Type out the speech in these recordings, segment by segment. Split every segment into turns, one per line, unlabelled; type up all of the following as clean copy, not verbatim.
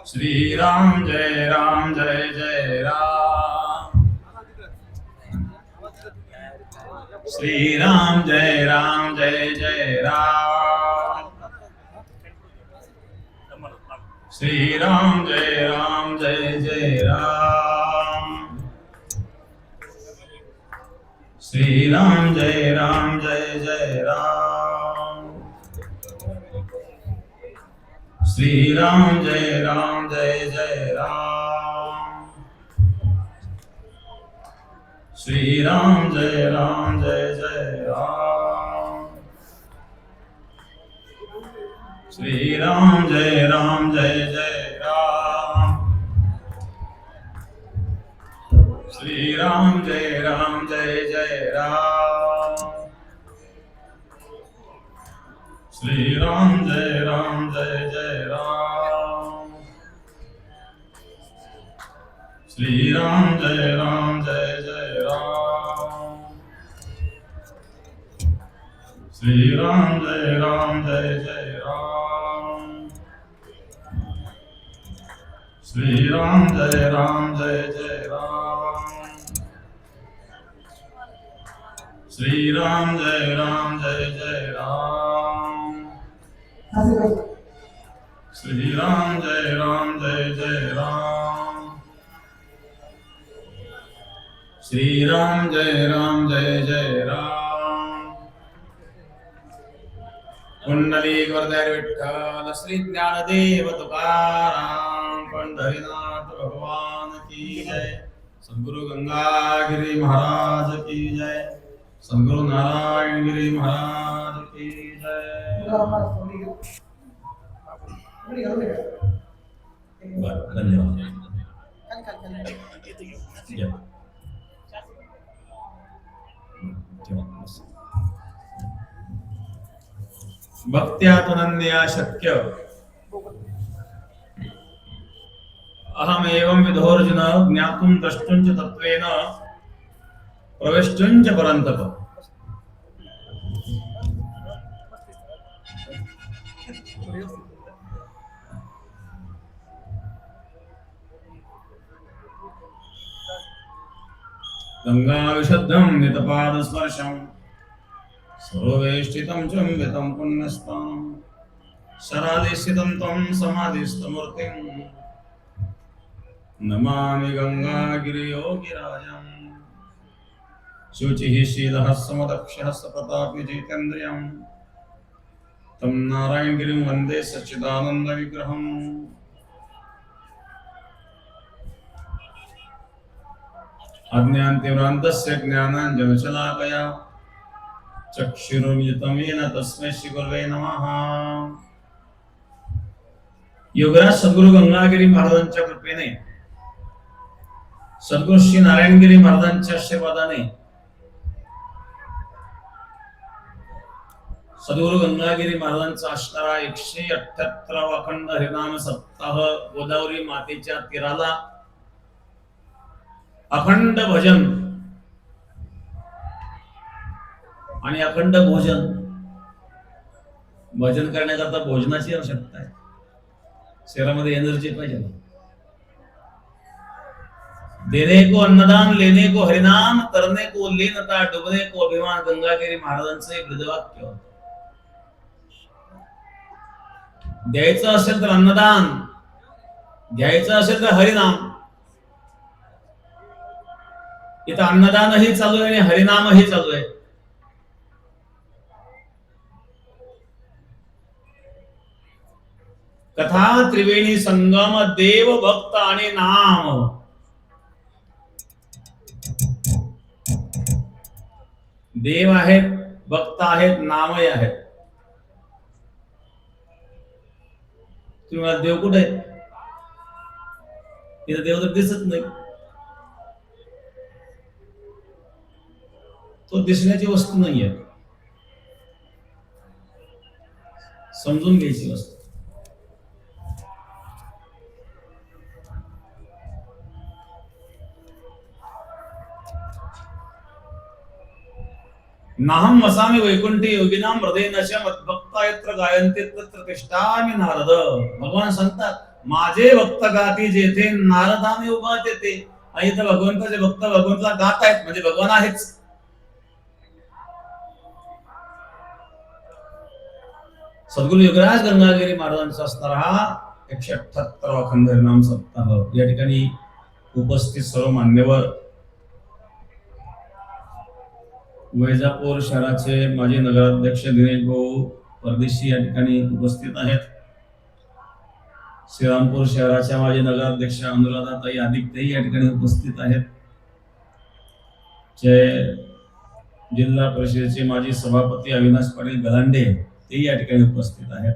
श्री राम जय जय राम। श्री राम जय जय राम। श्री राम जय जय राम। श्री राम जय जय राम। श्री राम जय जय राम। श्री राम जय जय राम। श्री राम जय जय राम। श्री राम जय जय राम। श्री राम जय जय राम। श्री राम जय जय राम। श्री राम जय जय राम। श्री राम जय जय राम। श्री राम जय जय राम। श्री राम जय जय राम। श्री राम जय जय राम। कुंडलिक वरदाय विठ्ठल श्री ज्ञानदेव तुकाराम पंढरीनाथ भगवान की जय। सद्गुरु गंगागिरी महाराज की जय। सद्गुरु नारायण गिरी महाराज की जय। धन्यवाद। भक्त्यात्मनन्या शक्य अहमेवं विधोर्जुन ज्ञातुं द्रष्टुं च तत्त्वेन प्रवेष्टुं च परन्तप। गंगाविशुद्धं नितपादस्पर्शं सर्ववेष्टितं चुम्बितं पुण्यस्तानं शरादिस्थितं त्वं समाधिस्थमूर्तिं नमामि गंगागिरियोगिराजं। शुचिः शीलः समदक्षः सप्रतापी जितेन्द्रियं तं नारायणगिरिं वन्दे सच्चिदानन्दविग्रहम्। अज्ञानतिमिरान्धस्य ज्ञानाञ्जनशलाकया चक्षुरुन्मिलितं येन तस्मै श्रीगुरवे नमः। योगराज सद्गुरु गंगागिरी महाराजांच्या कृपेने, सद्गुरु श्री नारायणगिरी महाराजांच्या आशीर्वादाने, सद्गुरु गंगागिरी महाराजांचा असणारा 178 अखंड हरिनाम सप्ताह गोदावरी मातेच्या तीराला अखंड भजन आणि अखंड भोजन। भजन करण्याकरता भोजनाची आवश्यकता आहे, शरीरामध्ये एनर्जी पाहिजे। देने को अन्नदान, लेने को हरिनाम, तरने को लीनता, डुबने को अभिमान, गंगागिरी महाराजांचं एक ब्रीदवाक्य होतं। द्यायचं असेल तर अन्नदान, घ्यायचं असेल तर हरिनाम। इथं अन्नदानही चालू आहे आणि हरिनामही चालू आहे। कथा त्रिवेणी संगम, देव भक्त आणि नाम। देव आहेत, भक्त आहेत, नामही आहेत। तुम्हाला देव कुठे आहे? इथं देव तर दिसत नाही। तो दिसण्याची वस्तू नाहीये, समजून घ्यायची वस्तू। नाहं वसामि वैकुंठी योगिनां हृदयेन च मद्भक्ता यत्र गायन्ते तत्र तिष्ठामि नारद। भगवान सांगतात माझे भक्त गाती जेथे नारदाने उभा तेथे. आणि इथं भगवंताचे भक्त भगवंतला गात आहेत म्हणजे भगवान आहेच. सद्गुरु योगराज गंगागिरी महाराजांचा असणारा हा 178वा खंड हरिनाम सप्ताह. या ठिकाणी उपस्थित सर्व मान्यवर, वैजापूर शहराचे माजी नगराध्यक्ष दिनेश भाऊ परदेशी या ठिकाणी उपस्थित आहेत. श्रीरामपूर शहराच्या माजी नगराध्यक्ष अनुराधाताई आदित्यही या ठिकाणी उपस्थित आहेत. जिल्हा परिषदेचे माजी सभापती अविनाश पाटील गलांडे ते या ठिकाणी उपस्थित आहेत.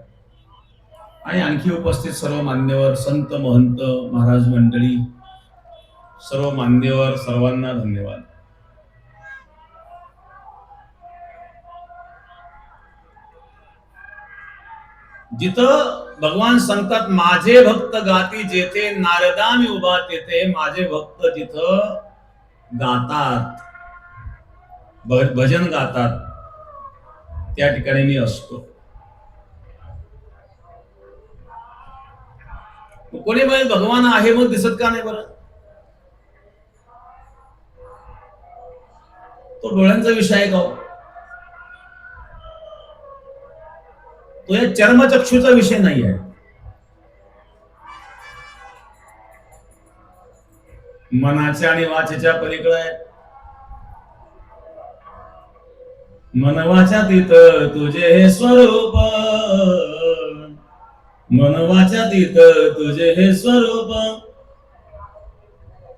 आणि आणखी उपस्थित सर्व मान्यवर, संत महंत महाराज मंडळी, सर्व मान्यवर, सर्वांना धन्यवाद. जिथं भगवान सांगतात माझे भक्त गाती जेथे नारदामी उभा तेथे. माझे भक्त जिथं गातात, भजन गातात, त्या ठिकाणी मी असतो. कोणी म्हणजे भगवान आहे मग दिसत का नाही बरं? तो डोळ्यांचा विषय आहे का? तो या चर्मचक्षुचा विषय नाही आहे. मनाच्या आणि वाचेच्या पलीकडे आहे. मन वाचातीत तुझे हे स्वरूप, मन वाचातीत तुझे हे स्वरूप.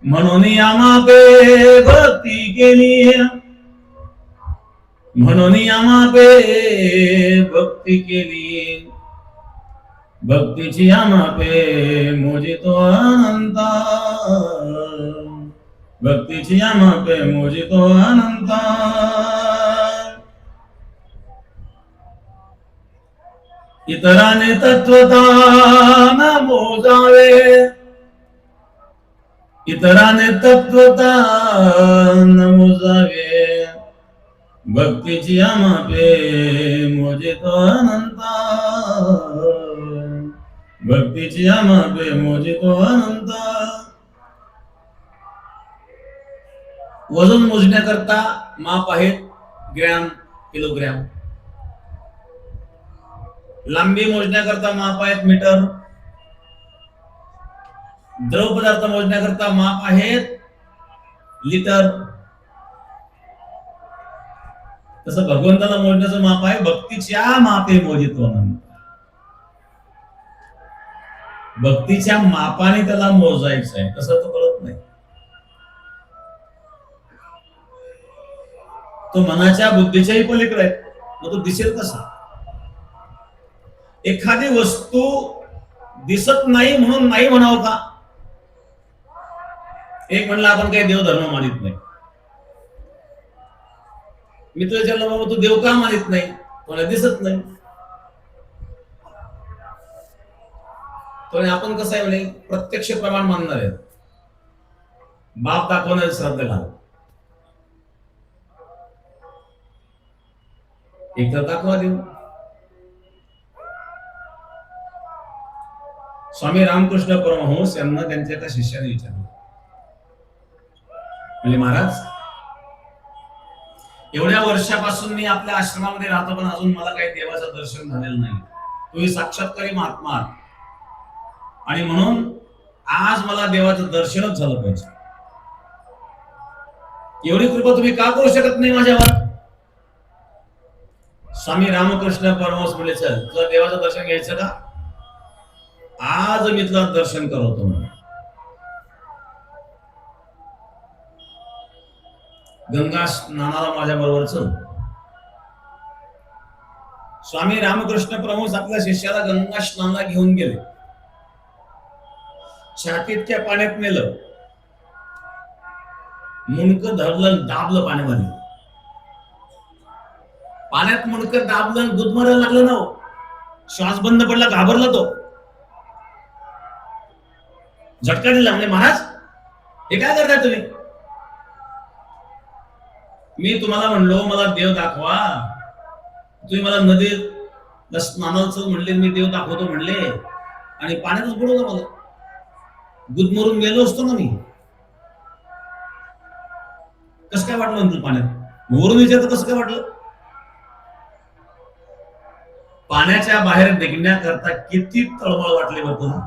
म्हणून आमापे भक्ती केली, म्हणून आमापे भक्ती केली. भक्तीची आमापे मोजितो अनंता, भक्तीची आमापे मोजितो अनंता. इतराने तत्वता न मोजावे, इतराने तत्वता न मोजावे. भक्तीची आमापे मोजितो अनंता, भक्तीची आमापे मोजितो अनंता. वजन मोजण्याकरता माप आहेत ग्रॅम, किलोग्रॅम. लांबी मोजण्याकरता माप आहेत मीटर. द्रव पदार्थ मोजण्याकरता माप आहेत लिटर. तसं भगवंताला मोजण्याचं माप आहे भक्तीच्या मापे मोजितो अनंत. भक्तीच्या मापाने त्याला मोजायचं आहे, तसं तो कळत नाही. तो मनाच्या बुद्धीच्याही पलीकडे आहे, मग तो दिसेल कसा? एखादी वस्तू दिसत नाही म्हणून नाही म्हणावं का? एक म्हणलं आपण काही देवधर्म मानित नाही. मी तुला विचारलं बाबा तू देव का मानित नाही? तुला दिसत नाही. तो आपण कसं आहे म्हणे प्रत्यक्ष प्रमाण मानणार आहे. बाप दाखवणार श्रद्धा घाल. एक तर दाखवा देऊ. स्वामी रामकृष्ण परमहंस यांना त्यांच्या एका शिष्याने विचारलं, म्हणजे महाराज एवढ्या वर्षापासून मी आपल्या आश्रमामध्ये राहतो पण अजून मला काही देवाचं दर्शन झालेलं नाही. तुम्ही साक्षात्कारी महात्मा आणि म्हणून आज मला देवाचं दर्शनच झालं पाहिजे. एवढी कृपा तुम्ही का करू शकत नाही माझ्यावर? स्वामी रामकृष्ण परमहंस म्हणले चल तुला देवाचं दर्शन घ्यायचं का? आज मी तुला दर्शन करवतो. गंगा स्नानाला माझ्या बरोबर चल. स्वामी रामकृष्ण परमहंस आपल्या शिष्याला गंगा स्नानाला घेऊन गेले. छातीतल्या पाण्यात नेलं, मुंडकं धरलं, दाबलं पाण्यामध्ये. पाण्यात मुंडकं दाबलं, दूध मारायला लागलं ना. श्वास बंद पडला, घाबरला तो, झटका दिला. म्हणजे महाराज हे काय करताय तुम्ही? मी तुम्हाला म्हणलो मला देव दाखवा, तुम्ही मला नदीत स्नानाचं म्हणले, मी देव दाखवतो म्हणले आणि पाण्यातच बुडवलं मला. गुदमरून गेलो असतो ना मी. कसं काय वाटलं म्हणतो पाण्यात? वरून विचारतं कसं काय वाटलं? पाण्याच्या बाहेर निघण्याकरता किती तळमळ वाटली बरं तुला?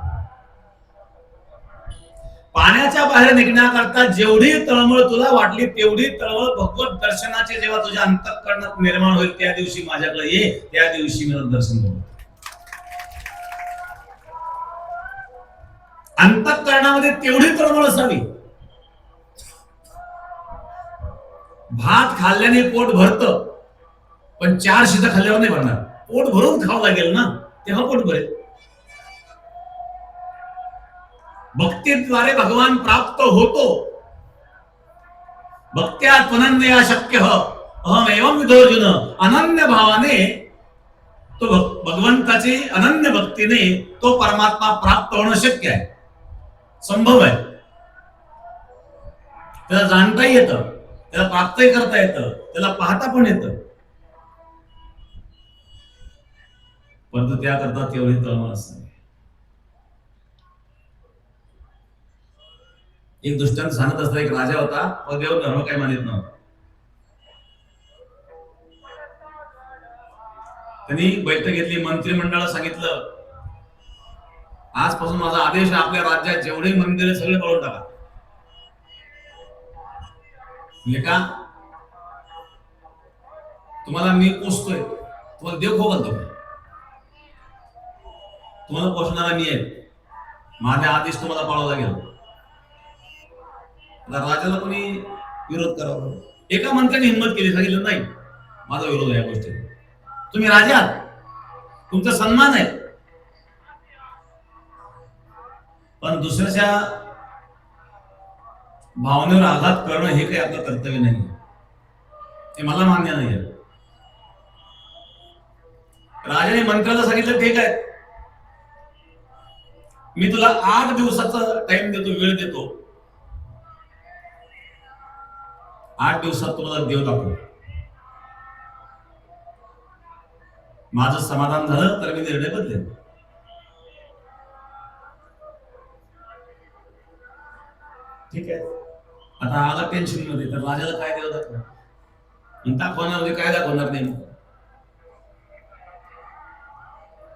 पाण्याच्या बाहेर निघण्याकरता जेवढी तळमळ तुला वाटली तेवढी तळमळ भगवत दर्शनाचे जेव्हा तुझ्या अंतःकरणात निर्माण होईल त्या दिवशी माझ्याकडे ये, त्या दिवशी मला दर्शन करू. अंतःकरणामध्ये तेवढी तळमळ असावी. भात खाल्ल्याने पोट भरतं, पण 4 शिता खाल्ल्यावर नाही भरणार. पोट भरून खावं लागेल ना, तेव्हा पोट भरेल. भक्तीद्वारे भगवान प्राप्त होतो. भक्त्या त्वनन्या शक्य अहम एवं विदोर्जुन. अनन्य भावाने तो भगवंताची अनन्य भक्तीने तो परमात्मा प्राप्त होणं शक्य आहे, संभव आहे. त्याला जाणताही येतं, त्याला प्राप्तही करता येतं, त्याला पाहता पण येतं. परंतु त्याकरता तेवढी तळमळ असते. एक दृष्टांत सांगत असता, एक राजा होता, पण देव धर्म काही मानित नव्हता. त्यांनी बैठक घेतली, मंत्रिमंडळाला सांगितलं, आजपासून माझा आदेश आहे, आपल्या राज्यात जेवढे मंदिर सगळे पळून टाका. का? तुम्हाला मी पोसतोय, तुम्हाला देव खो घालतो, तुम्हाला पोषणारा मी आहे, माझा आदेश तुम्हाला पाळावा लागेल. राजाला कोणी विरोध करावा. एका मंत्र्याने हिंमत केली, सांगितलं नाही, माझा विरोध आहे या गोष्टी. तुम्ही राजा, तुमचा सन्मान आहे, पण दुसऱ्याच्या भावनेवर आघात करणं हे काही आपलं कर्तव्य नाही, हे मला मान्य नाही आहे. राजाने मंत्र्याला सांगितलं, ठीक आहे, मी तुला 8 दिवसाचा टाइम देतो, वेळ देतो. 8 दिवसात तुम्हाला देव दाखव. माझं समाधान झालं तर मी निर्णय बदलेन. ठीक आहे. आता आला टेन्शन मध्ये, तर राजाला काय देव दाखव? दाखवणार म्हणजे काय दाखवणार नाही.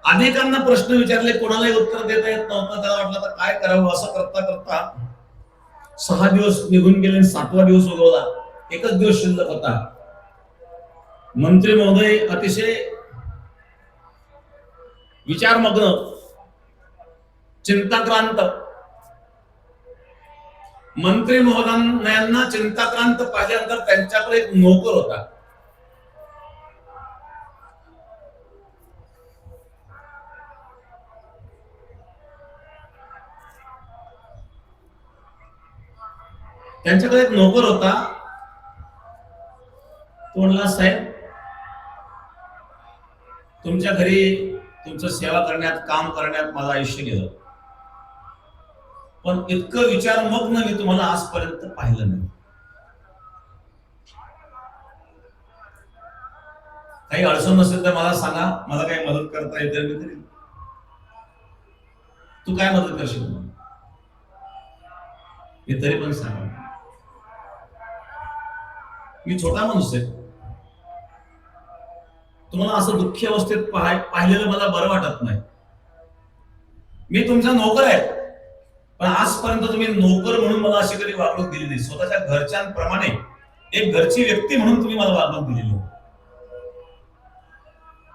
अनेकांना प्रश्न विचारले, कोणालाही उत्तर देता येत नव्हतं. त्याला वाटलं तर काय करावं. असं करता करता 6 दिवस निघून गेले, 7वा दिवस उगवला. एकच दिवस शिल्लक होता. मंत्री महोदय अतिशय विचारमग्न, चिंताक्रांत. मंत्री महोदयांना चिंताक्रांत पाहिल्यानंतर त्यांच्याकडे एक नोकर होता. त्यांच्याकडे एक नोकर होता. तो म्हणला, साहेब, तुमच्या घरी तुमचं सेवा करण्यात, काम करण्यात माझं आयुष्य गेलं, पण इतकं विचारमग्न मी तुम्हाला आजपर्यंत पाहिलं नाही. काही अडचण नसेल तर मला सांगा, मला काही मदत करता येते मी करेन. तू काय मदत करशील हे तरी पण सांगा. मी छोटा माणूस आहे, तुम्हाला असं दुःखी अवस्थेत पाहिलेलं मला बरं वाटत नाही. मी तुमचा नोकर आहे, पण आजपर्यंत तुम्ही नोकर म्हणून मला अशी कधी वागणूक दिली नाही. स्वतःच्या घरच्यांप्रमाणे एक घरची व्यक्ती म्हणून तुम्ही मला वागणूक दिलेली.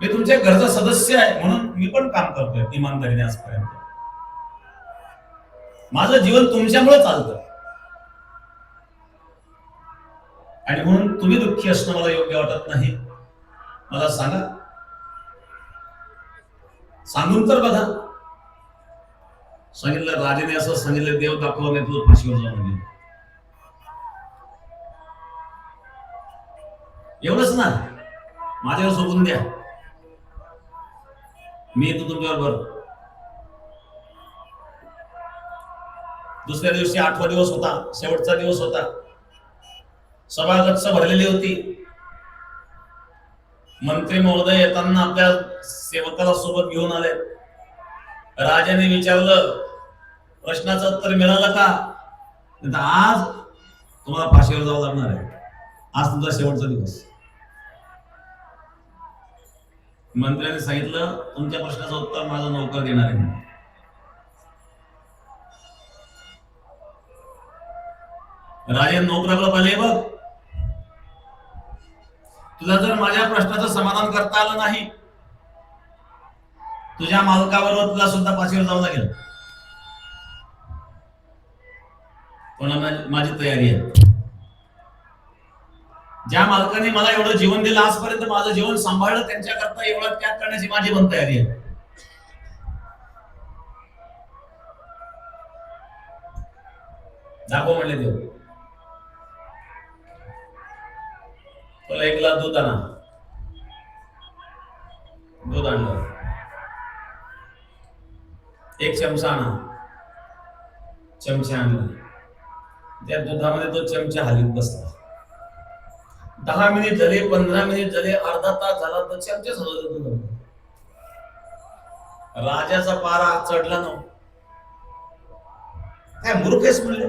मी तुमच्या घरचा सदस्य आहे म्हणून मी पण काम करतोय इमानदारीने आजपर्यंत. माझं जीवन तुमच्यामुळे चालतं, आणि म्हणून तुम्ही दुःखी असणं मला योग्य वाटत नाही. मला सांगा, सांगून तर बघा. सांगितलं, राजाने असं सांगितलं, देव दाखवा नाही तुझं फाशीवर जाऊन गेलं. एवढंच ना, माझ्यावर सोडून द्या, मी येतो तुमच्याबरोबर. दुसऱ्या दिवशी 8वा दिवस होता, शेवटचा दिवस होता. सभा गच्च भरलेली होती. मंत्री महोदय येताना आपल्या सेवकाला सोबत घेऊन आले. राजाने विचारलं, प्रश्नाचं उत्तर मिळालं का? आज तुम्हाला फाशीवर जावं लागणार आहे, आज तुमचा शेवटचा दिवस. मंत्र्याने सांगितलं, तुमच्या प्रश्नाचं उत्तर माझा नोकर देणार आहे. राजे नोकराकडे पाहिले, बघ तुला जर माझ्या प्रश्नाचं समाधान करता आलं नाही, तुझ्या मालकाबरोबर तुला सुद्धा फाशीवर जावं लागेल. पण माझी तयारी आहे. ज्या मालकाने मला एवढं जीवन दिलं, आजपर्यंत माझं जीवन सांभाळलं, त्यांच्याकरता एवढं त्याग करण्याची माझी पण तयारी आहे. दाखव म्हणले देव. तुला 1 ग्लास दूध आणा. दूध आणलं. 1 चमचा आणा. चमचे आणला. त्या दुधामध्ये तो चमचा हलवीत बसला. 10 मिनिट झाले, 15 मिनिट झाले, अर्धा तास झाला, तर चमचे हलवत दूध. राजाचा पारा चढला ना. काय मूर्खेस म्हणले.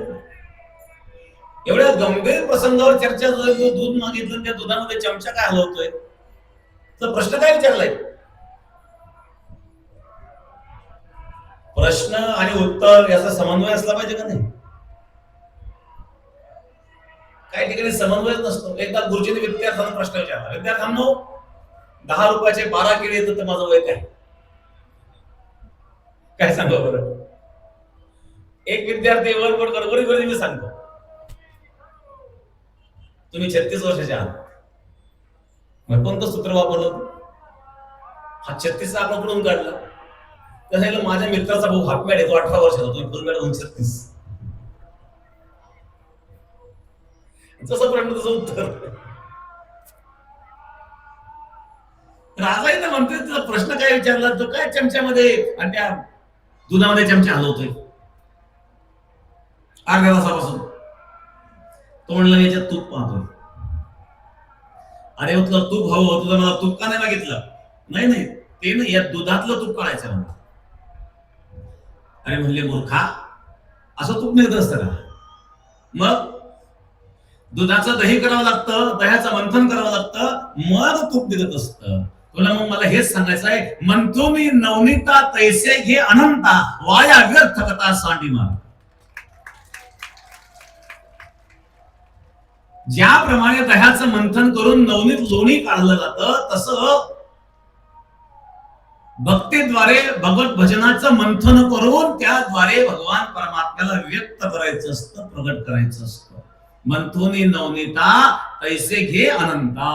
एवढ्या गंभीर प्रसंगावर चर्चा झाली, दूध मागितलं, त्या दुधामध्ये चमचा काय हलवतोय, तर प्रश्न काय विचारलाय? प्रश्न आणि उत्तर याचा समन्वय असला पाहिजे का नाही? काही ठिकाणी समन्वयच नसतो. एकदा गुरुजीने विद्यार्थ्यांना प्रश्न विचारला, विद्यार्थ्यांनो 10 रुपयाचे 12 केळी येतं, तर माझं वय काय सांगा बरं? एक विद्यार्थी वरवड गडबडी मी सांगतो, तुम्ही 36 वर्षाचे आहात. मग कोणतं सूत्र वापरलं? हा 36 आकडा कुठून काढला? तर माझ्या मित्राचा भाऊ हाफमॅड आहे, तो 18 वर्षाचा, तुम्ही फुल मॅड 36. जसं प्रश्न तसं उत्तर. राजा इथं म्हणतोय, तुझा प्रश्न काय विचारला, तो काय चमच्यामध्ये आणि त्या दुधामध्ये चमचा हलवतोय अर्ध्या तासापासून. तो म्हणला, याच्यात तूप पाहतोय. अरे तुला तूप हवं, तुला मला तूप का नाही मागितलं? नाही ते नाही, या दुधातलं तूप काढायचं मला. अरे म्हणले, मूर्खा, असं तूप निघत असतं का? मग दुधाचं दही करावं लागतं, दह्याचं मंथन करावं लागतं, मग तूप निघत असतं. तुला मग मला हेच सांगायचं आहे, म्हणतो मी नवनीता तैसे घे अनंता, वाया व्यर्थ कथा सांडी मार. ज्याप्रमाणे दह्याचं मंथन करून नवनीत लोणी काढलं जातं, तसं भक्तीद्वारे भगवत भजनाचं मंथन करून त्याद्वारे भगवान परमात्म्याला व्यक्त करायचं असतं, प्रगट करायचं असतं. मंथोनी नवनीता तैसे घे अनंता.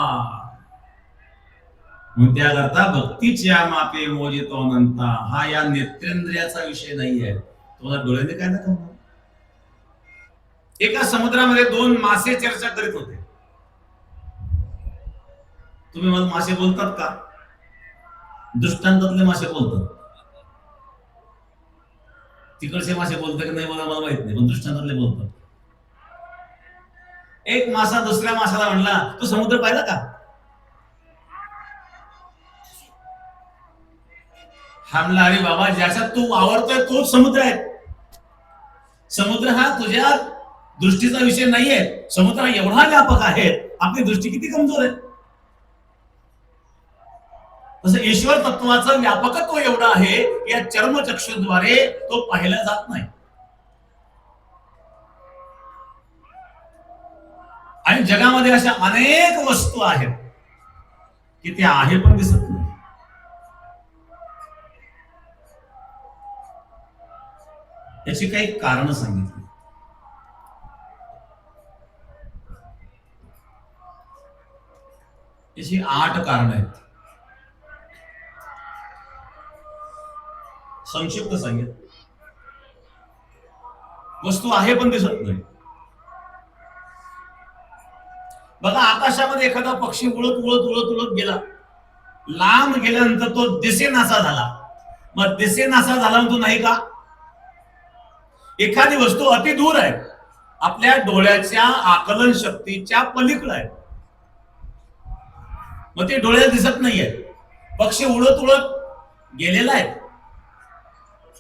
मग त्याकरता भक्तीच्या मापे मोजितो अनंता. हा या नेत्रेंद्रियाचा विषय नाहीये. तुम्हाला डोळ्याने काय दाखवणार? एका समुद्रामध्ये 2 मासे चर्चा करीत होते. तुम्ही मला मासे बोलतात का? दृष्टांतातले मासे बोलतात. तिकडचे मासे बोलतात की नाही मला माहित नाही, पण दृष्टांतातले बोलतात. एक मासा दुसऱ्या माशाला म्हणला, तू समुद्र पाहिला का? हा म्हणला, अरे बाबा, ज्याच्यात तू आवडतोय तोच समुद्र आहे. समुद्र हा तुझ्या दृष्टीचा विषय नाहीये. समुद्र एवढा व्यापक आहे, आपली दृष्टी किती कमजोर आहे. तसं ईश्वर तत्वाचा व्यापकत्व एवढा आहे, या चर्मचक्षुद्वारे तो पाहिला जात नाही. आणि जगामध्ये अशा अनेक वस्तू आहेत की त्या आहे पण दिसत नाही. याची काही कारण सांगितली. याची 8 कारण आहेत. संक्षिप्त सांगितलं. वस्तू आहे पण दिसत नाही. बघा, आकाशामध्ये एखादा पक्षी उडत उडत उडत उडत गेला, लांब गेल्यानंतर तो दिसेनासा झाला. मग दिसेनासा झाला तो नाही का? एखादी वस्तू अति दूर आहे, आपल्या डोळ्याच्या आकलन शक्तीच्या पलीकडे आहे, मग ते डोळ्याला दिसत नाहीये. पक्षी उडत उडत गेलेला आहे,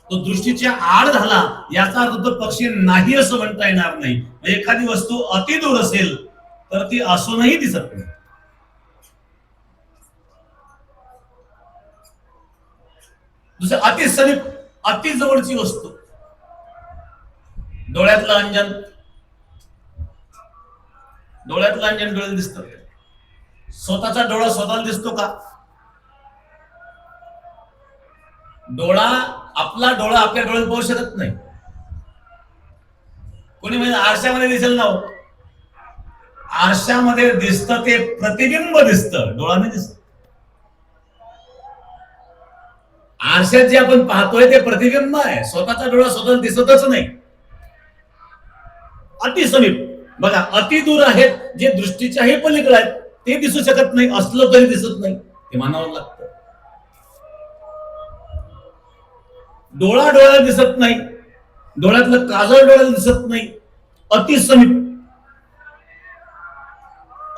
तो दृष्टीच्या आड झाला याचा अर्थ तो पक्षी नाही असं म्हणता येणार नाही. एखादी वस्तू अति दूर असेल तर ती असूनही दिसत नाही. दुसरं अति समीप, अति जवळची वस्तू, डोळ्यातलं अंजन, डोळ्यातलं अंजन डोळ्याला दिसतं. स्वतःचा डोळा स्वतःला दिसतो का? डोळा, आपला डोळा आपल्या डोळ्यात पाहू शकत नाही. कोणी म्हणजे आरशामध्ये दिसेल ना, आरशामध्ये दिसतं ते प्रतिबिंब दिसतं, डोळा नाही दिसत. आरशात जे आपण पाहतोय ते प्रतिबिंब आहे, स्वतःचा डोळा स्वतःला दिसतच नाही. अति समीप बघा, अति दूर आहेत जे दृष्टीच्याही पलीकडे आहेत ते दिसू शकत नाही, असलं तरी दिसत नाही, ते मानावं लागतं. डोळा डोळ्याला दिसत नाही, डोळ्यातलं काजळ डोळ्याला दिसत नाही. अति समीप,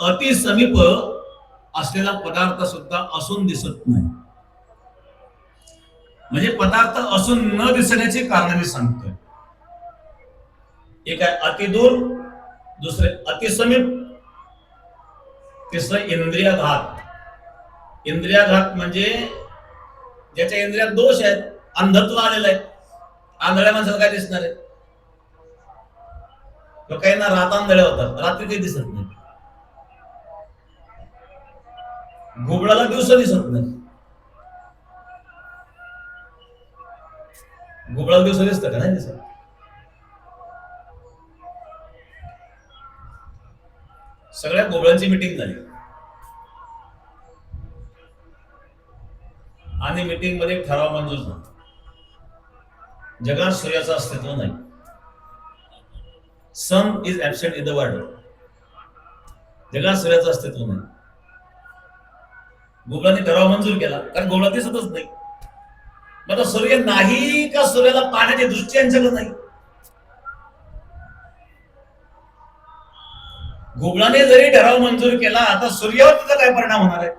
अति समीप असलेला पदार्थ सुद्धा असून दिसत नाही. म्हणजे पदार्थ असून न दिसण्याचे कारण मी सांगतोय. एक आहे अति दूर, दुसरे अति समीप, तिसरं इंद्रियाघात. इंद्रियाघात म्हणजे ज्याच्या इंद्रियात दोष आहेत, अंधत्व आलेलं आहे. आंधळ्या माणसाला काय दिसणार आहे? काही ना रात आंधळ्या होतात, रात्री काही दिसत नाही. घुबडाला दिवस दिसत नाही. घुबडाला दिवस दिसतं का? नाही दिसत. सगळ्या घोबळांची मीटिंग झाली आणि मीटिंग मध्ये ठराव मंजूर झाला, जगात सूर्याचं अस्तित्व नाही. Sun is absent in the world. जगात सूर्याचं अस्तित्व नाही. घोबळाने ठराव मंजूर केला कारण घोबळा दिसतच नाही. मग सूर्य नाही का सूर्याला पाहण्याची दृष्टी यांच्याकडे नाही. घोबळाने जरी ठराव मंजूर केला आता सूर्यावर त्याचा काय परिणाम होणार आहे?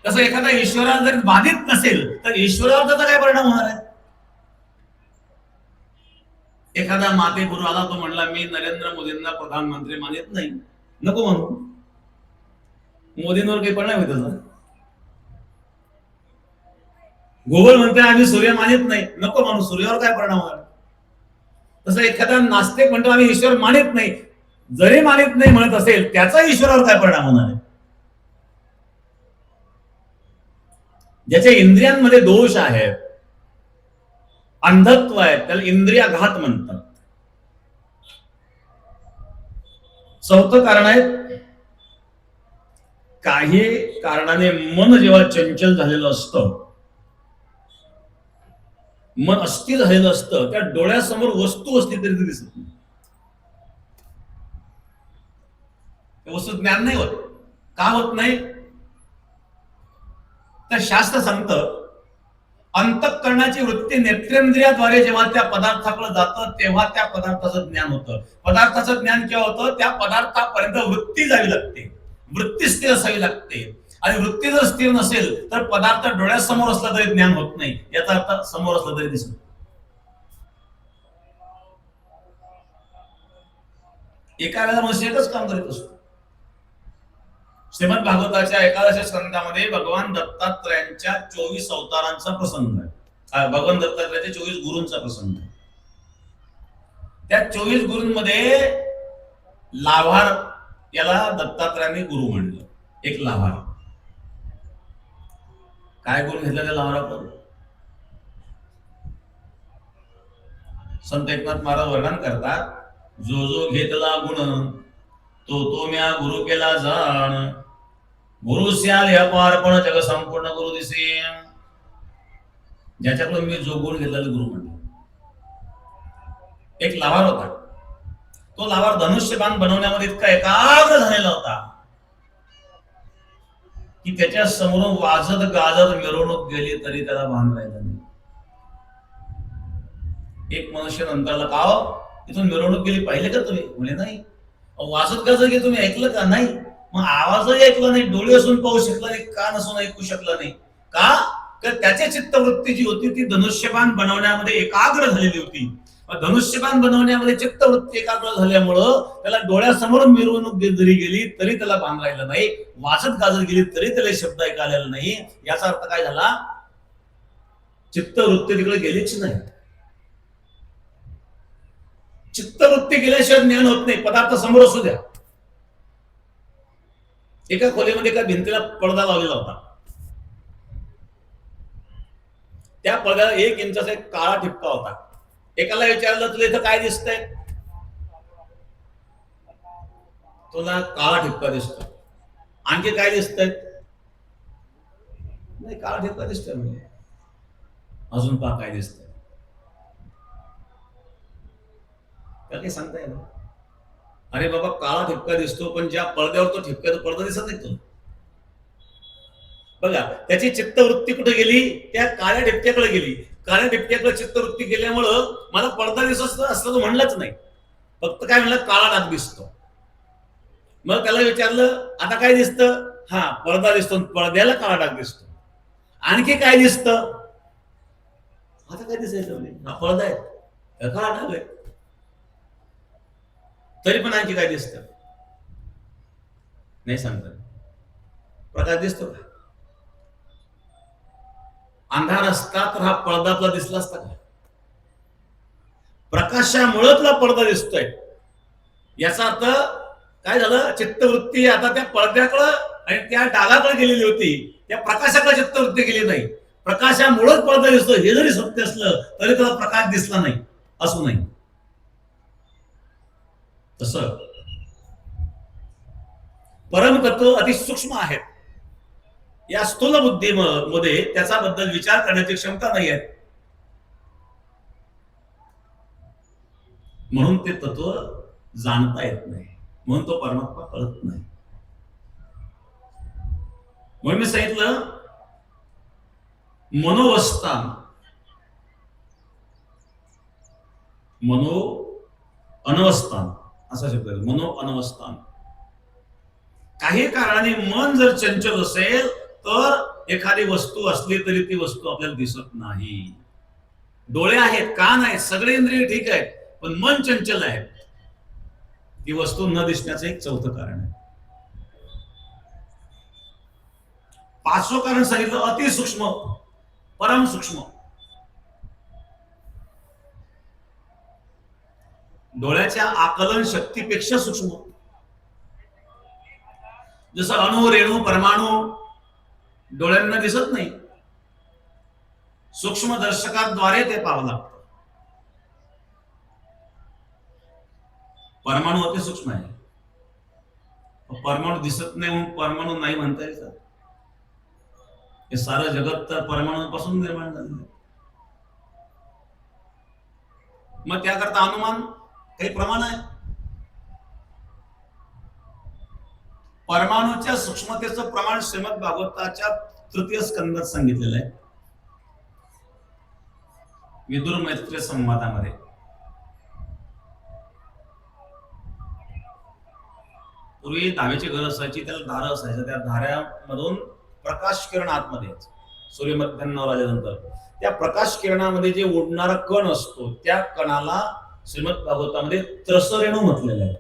तसं एखादा ईश्वराला जर बाधित नसेल तर ईश्वरावर त्याचा काय परिणाम होणार आहे? एखादा मातेपुरू आला, तो म्हणला मी नरेंद्र मोदींना प्रधानमंत्री मानित नाही. नको म्हणू, मोदींवर काही परिणाम होईल त्याचा. घोबळ म्हणते आम्ही सूर्य मानित नाही. नको म्हणू, सूर्यावर काय परिणाम होणार? तसं एखादा नास्तिक म्हणतो आम्ही ईश्वर मानित नाही. जरी मानित नाही म्हणत असेल त्याचा ईश्वरावर काय परिणाम होणार आहे? ज्याच्या इंद्रियांमध्ये दोष आहेत, अंधत्व आहे, त्याला इंद्रियाघात म्हणतात. चौथं कारण आहे, काही कारणाने मन जेव्हा चंचल झालेलं असतं, मन अस्थिर झालेलं असतं, त्या डोळ्यासमोर वस्तू असली तरी दिसत नाही. वस्तू ज्ञान नाही होत. का होत नाही? तर शास्त्र सांगतं अंतःकरणाची वृत्ती नेत्रेंद्रियाद्वारे जेव्हा त्या पदार्थाकडे जातं तेव्हा त्या पदार्थाचं ज्ञान होतं. पदार्थाचं ज्ञान केव्हा होतं? त्या पदार्थापर्यंत वृत्ती जावी लागते, वृत्ती स्थिर असावी लागते. आणि वृत्ती जर स्थिर नसेल तर पदार्थ डोळ्यासमोर असला तरी ज्ञान होत नाही. याचा अर्थ समोर असला तरी दिसत. एका वेळेला मनुष्य एकच काम करीत असतो. श्रीमद भागवताच्या 11व्या स्कंदामध्ये भगवान दत्तात्रयांच्या 24 अवतारांचा प्रसंग आहे. भगवान दत्तात्रयाच्या 24 गुरूंचा प्रसंग आहे. त्या 24 गुरूंमध्ये लाभार याला दत्तात्रयांनी गुरु म्हणलं. एक लाभार. काय गुण घेतला त्या लाभारावर? संत एकनाथ महाराज वर्णन करतात, जो जो घेतला गुण तो तो म्या गुरु केला जाण, गुरु स्याल अपारपण जग संपूर्ण गुरु दिसे. ज्याच्याकडून मी जो गुण घेतला गुरु म्हणतो. एक लाभार होता. तो लाभार धनुष्यबाण बनवण्यामध्ये इतका एकाग्र झालेला होता की त्याच्या समोरून वाजत गाजत मिरवणूक गेली तरी त्याला भान राहिलं नाही. एक मनुष्य नंतरला, का इथून मिरवणूक गेली पाहिले का तुम्ही? म्हणे नाही. वाजत गाजत गेली तुम्ही ऐकलं का? नाही. मग आवाजही ऐकला नाही, डोळे असून पाहू शकला नाही, कान असून ऐकू शकला नाही. का? तर त्याची चित्तवृत्ती जी होती ती धनुष्यबाण बनवण्यामध्ये एकाग्र झालेली होती. धनुष्यबाण बनवण्यामध्ये चित्तवृत्ती एकाग्र झाल्यामुळं त्याला डोळ्यासमोर मिरवणूक जरी गेली तरी त्याला बाण राहिलं नाही, वाजत गाजत गेली तरी त्याला शब्द ऐकायला नाही. याचा अर्थ काय झाला? चित्तवृत्ती तिकडे गेलीच नाही. चित्तवृत्ती गेल्याशिवाय ज्ञान होत नाही. पदार्थ समोर असू द्या. एका खोलीमध्ये एका भिंतीला पडदा लावलेला होता. त्या पडद्याला 1 इंचाचा एक काळा ठिपका होता. एकाला विचारलं तुला इथं काय दिसतंय? तुला काळा ठिपका दिसतोय. आणखी काय दिसतंय? नाही, काळा ठिपका दिसतोय म्हणजे. अजून पहा काय दिसतंय. त्याला काही सांगता येईल? अरे बाबा, काळा ठिपका दिसतो, पण ज्या पडद्यावर तो ठिपका, तो पडदा दिसत नाही. तो बघा, त्याची चित्तवृत्ती कुठे गेली? त्या काळ्या ठिपक्याकडे गेली. काळ्या ठिपक्याकडे चित्तवृत्ती गेल्यामुळं मला पडदा दिसत असलं तो म्हणलाच नाही. फक्त काय म्हणलं? काळा डाग दिसतो. मग त्याला विचारलं आता काय दिसतं? हा, पडदा दिसतो. पडद्याला काळा डाग दिसतो. आणखी काय दिसतं? आता काय दिसायचं? हा पडदा आहे, काळा डाग आहे. तरी पण आणखी काय दिसतं? नाही सांगता. प्रकाश दिसतो का? अंधार असता तर हा पडदा आपला दिसला असता का? प्रकाशामुळे तुला पडदा दिसतोय. याचा अर्थ काय झालं? चित्तवृत्ती आता त्या पडद्याकडं आणि त्या डागाकडे गेलेली होती. त्या प्रकाशाकडे चित्तवृत्ती गेली नाही. प्रकाशामुळेच पडदा दिसतो हे जरी सत्य असलं तरी त्याला प्रकाश दिसला नाही असू नाही. तसं परमतत्व अतिसूक्ष्म आहेत. या स्थूल बुद्धीमध्ये त्याच्याबद्दल विचार करण्याची क्षमता नाही आहे. म्हणून ते तत्व जाणता येत नाही. म्हणून तो परमात्मा कळत नाही. म्हणून मी सांगितलं मनोवस्थान, मनो अनवस्थान असा शब्द आहे. मनो अनवस्थान. काही कारणाने मन जर चंचल असेल तर एखादी वस्तू असली तरी ती वस्तू आपल्याला दिसत नाही. डोळे आहेत, कान आहेत, सगळे इंद्रिय ठीक आहेत, पण मन चंचल आहे. ती वस्तू न दिसण्याचं एक चौथं कारण आहे. 5वं कारण सांगितलं अतिसूक्ष्म, परम सूक्ष्म. डोळ्याच्या आकलन शक्तीपेक्षा सूक्ष्म. जसं अणु, रेणू, परमाणू डोळ्यांना दिसत नाही. सूक्ष्मदर्शकाद्वारे ते पाहावं लागतं. परमाणू अति सूक्ष्म आहे. परमाणू दिसत नाही म्हणून परमाणू नाही म्हणता येईल का? हे सारं जगत तर परमाणूपासून निर्माण झालेलं आहे. मग त्याकरता अनुमान काही प्रमाण आहे. परमाणूच्या सूक्ष्मतेचं प्रमाण श्रीमद भागवताच्या 3य स्कंदात सांगितलेलं आहे. विदुर मैत्रेय संवादामध्ये पूर्वी धावेची घर असायची, त्याला धारा असायच्या. त्या धाऱ्यामधून प्रकाश किरण आतमध्ये सूर्य मध्यान्नावर आल्यानंतर त्या प्रकाश किरणामध्ये जे उडणारा कण असतो त्या कणाला श्रीमद भागवतामध्ये त्रसरेणू म्हटलेलं आहे.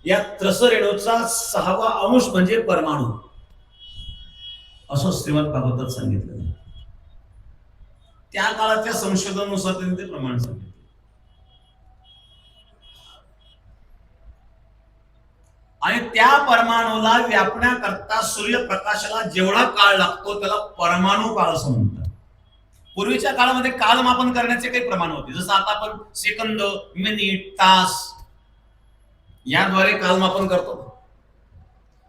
या त्रसरेणूचा 6वा अंश म्हणजे परमाणू असं श्रीमद भागवतात सांगितलेलं आहे. त्या काळाच्या संशोधनानुसार त्यांनी ते प्रमाण सांगितले. आणि त्या परमाणूला व्यापण्याकरता सूर्यप्रकाशाला जेवढा काळ लागतो त्याला परमाणू काळ असं म्हणतात. पूर्वीच्या काळामध्ये कालमापन करण्याचे काही प्रमाण होते. जसं आता आपण सेकंद, मिनिट, तास याद्वारे कालमापन करतो.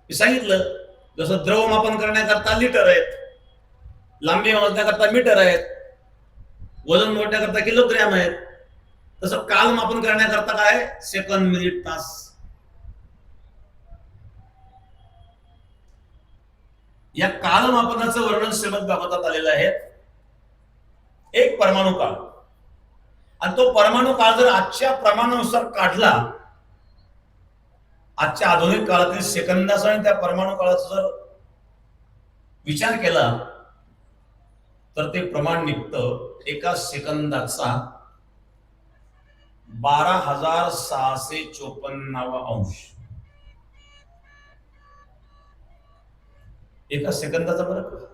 मी सांगितलं जसं द्रवमापन करण्याकरता लिटर आहेत, लांबी मोजण्याकरता मीटर आहेत, वजन मोजण्याकरता किलोग्रॅम आहेत. तसं कालमापन करण्याकरता काय? सेकंद, मिनिट, तास. या कालमापनाचं वर्णन श्रीमद भागवतात आलेलं आहे. एक परमाणू काळ, आणि तो परमाणू काळ जर आजच्या प्रमाणानुसार काढला, आजच्या आधुनिक काळातील सेकंदाचा आणि त्या परमाणू काळाचा जर विचार केला तर ते प्रमाण निघतं एका सेकंदाचा 12,654 अंश. एका सेकंदाचा बरं.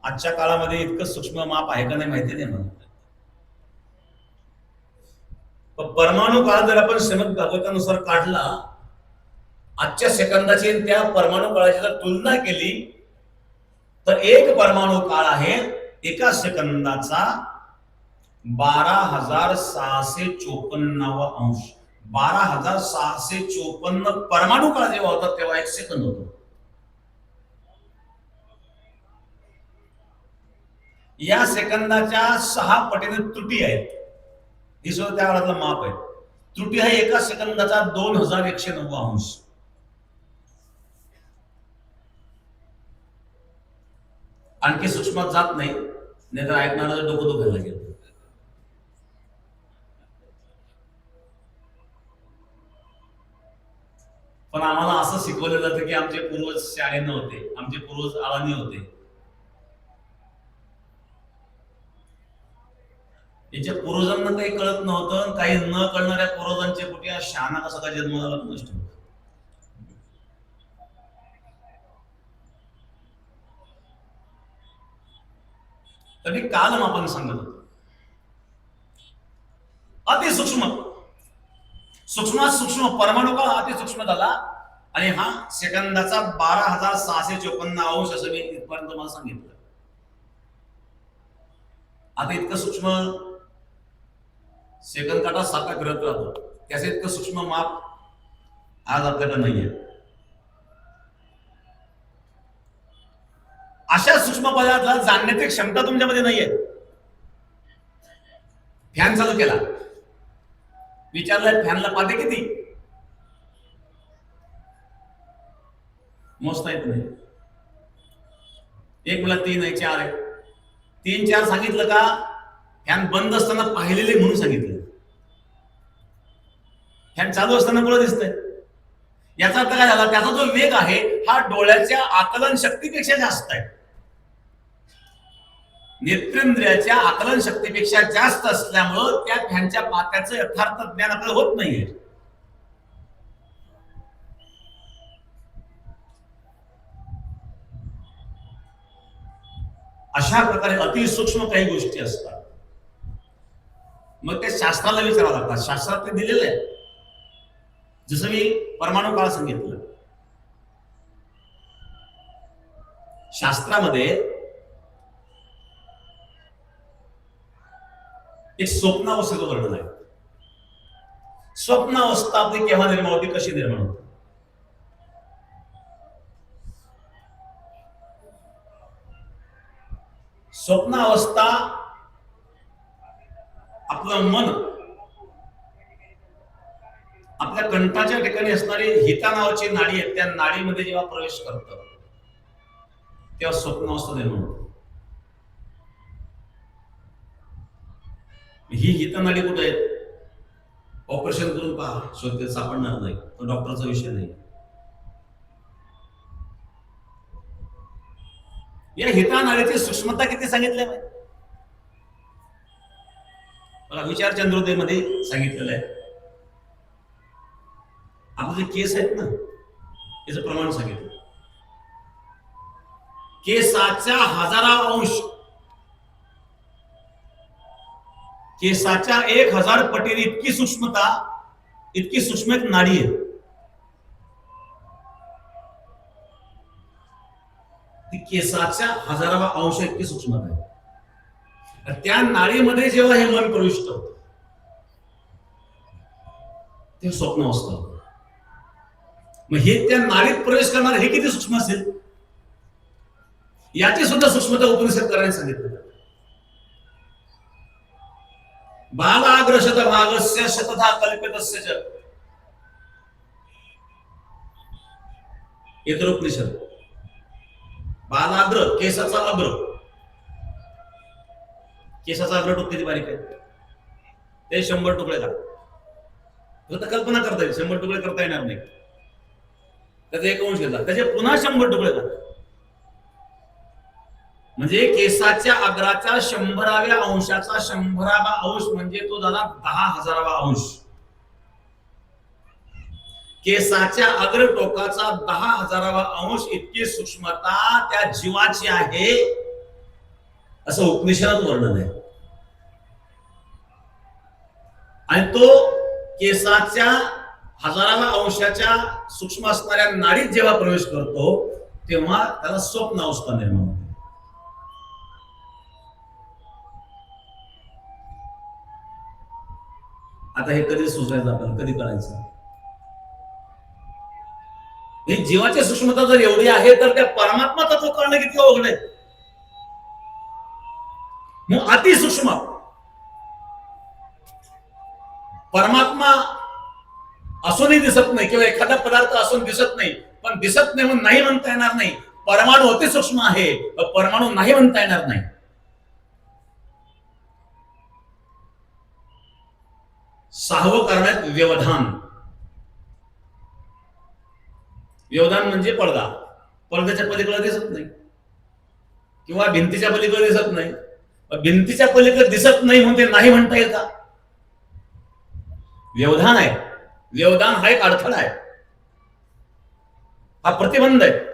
आजच्या काळामध्ये इतकं सूक्ष्म माप आहे का नाही माहिती नाही मला. परमाणु काळ जर आपण श्रीमद भागवतानुसार काढला, आजच्या सेकंदाची त्या परमाणु काळाची जर तुलना केली तर एक परमाणु काळ आहे एका सेकंदाचा 12,654 अंश. 12,654 परमाणु काळ जेव्हा होता तेव्हा एक सेकंद होतो. या सेकंदाच्या 6 पटीने त्रुटी आहेत. ही सुद्धा त्या काळातलं माप आहे. त्रुटी आहे एका सेकंदाचा 2,109 अंश. आणखी सूक्ष्मात जात नाही, नाहीतर ऐकणारं डोकं दुखायला लागेल. पण आम्हाला असं शिकवलं जातं की आमचे पूर्वज शाळेनं होते, आमचे पूर्वज आळानी होते. याच्या पूर्वजांना काही कळत नव्हतं. काही न कळणाऱ्या पूर्वजांच्या पोटी शहाणा कसा काय जन्म झाला नष्ट. तरी काल आपण सांगत होतो अतिसूक्ष्म सूक्ष्मात सूक्ष्म परमाणु काळ अतिसूक्ष्म झाला आणि हा सेकंदाचा 12,654 अंश असं मी इथपर्यंत मला सांगितलं. आता इतकं सूक्ष्म सेकंद काटा सारखा फिरत राहतो, त्याचे इतकं सूक्ष्म माप आज आपल्याकडे नाहीये. अशा सूक्ष्म पदार्थाला जाणण्याची क्षमता तुमच्यामध्ये नाहीये. फॅन चालू केला, विचारलं फॅनला पाते किती, मोजता येत नाही. एक मला 3 आहे 4 आहे. 3 4 सांगितलं का फॅन बंद असताना पाहिलेले म्हणून सांगितलं. फॅन चालू असताना मला दिसतंय. याचा अर्थ काय झाला, त्याचा जो वेग आहे हा डोळ्याच्या आकलन शक्तीपेक्षा जास्त आहे. नेत्रेंद्रियाच्या आकलन शक्तीपेक्षा जास्त असल्यामुळं त्या फॅनच्या पात्याचं यथार्थ ज्ञान आपल्याला होत नाहीये. अशा प्रकारे अतिसूक्ष्म काही गोष्टी असतात. मग ते शास्त्राला विचारावं लागतात. शास्त्रात ते दिलेलं आहे. जसं मी परमाणु काळ सांगितलं, शास्त्रामध्ये एक स्वप्नावस्थेचं वर्णन आहे. स्वप्नावस्था आपली केव्हा निर्माण होती, कशी निर्माण होती. स्वप्नावस्था आपलं मन आपल्या कंठाच्या ठिकाणी असणारी हिता नावाची नाडी आहे, त्या नाडीमध्ये जेव्हा प्रवेश करतं तेव्हा स्वप्नावस्था निर्माण होते. ही हितनाडी कुठे आहे, ऑपरेशन करून पहा, शोधते सापडणार नाही. तो डॉक्टरचा विषय नाही. या हितानाडीची सूक्ष्मता किती सांगितली आहे बघा. विचार चंद्रोदयमध्ये सांगितलेलं आहे. आपले जे केस आहेत ना, याचं प्रमाण सांगितलं. केसाच्या 1000 अंश, केसाच्या 1000 पटीने इतकी सूक्ष्मता, इतकी सूक्ष्म एक नाडी आहे. ती केसाच्या 1000वा अंश इतकी सूक्ष्मता आहे. त्या नाडीमध्ये जेव्हा हे मन प्रविष्ट होतं ते स्वप्नावस्था होतं. मग हे त्या नाडीत प्रवेश करणार हे किती सूक्ष्म असेल, याची सुद्धा सूक्ष्मता उपनिषद करायला सांगितलं. बालाग्रशत भागस्य शतधा कल्पितस्य च उपनिषद. बालाग्र केसाचा अग्र, केसाचा अग्र टोक किती बारीक आहे, ते 100 तुकडे करा. फक्त कल्पना करता येईल, 100 तुकडे करता येणार नाही. त्याचा 1 अंश घेतला, त्याचे पुन्हा 100 तुकडे करा. म्हणजे केसाच्या अग्राच्या 100व्या अंशाचा 100वा अंश म्हणजे तो झाला 10,000वा अंश. केसाच्या अग्र टोकाचा 10,000वा अंश इतकी सूक्ष्मता त्या जीवाची आहे असं उपनिषदात वर्णन आहे. आणि तो केसाच्या 1000व्या अंशाच्या सूक्ष्म असणाऱ्या नाडीत जेव्हा प्रवेश करतो तेव्हा त्याला स्वप्न अवस्था निर्माण होते. आता हे कधी सुचायचं, आपल्याला कधी कळायचं? ही जीवाची सूक्ष्मता जर एवढी आहे तर त्या परमात्मा तत्व करणं किती अवघड आहे. मग अतिसूक्ष्म परमात्मा असूनही दिसत नाही किंवा एखादा पदार्थ असून दिसत नाही, पण दिसत नाही म्हणून नाही म्हणता येणार नाही. परमाणू अति सूक्ष्म आहे, परमाणू नाही म्हणता येणार नाही. सहावं कारण आहे व्यवधान. व्यवधान म्हणजे पडदा. पडद्याच्या पलीकडे दिसत नाही किंवा भिंतीच्या पलीकडे दिसत नाही. भिंतीच्या पलीकडे दिसत नाही म्हणून ते नाही म्हणता येईल का? व्यवधान आहे. व्यवधान हा एक अडथळा आहे, हा प्रतिबंध आहे.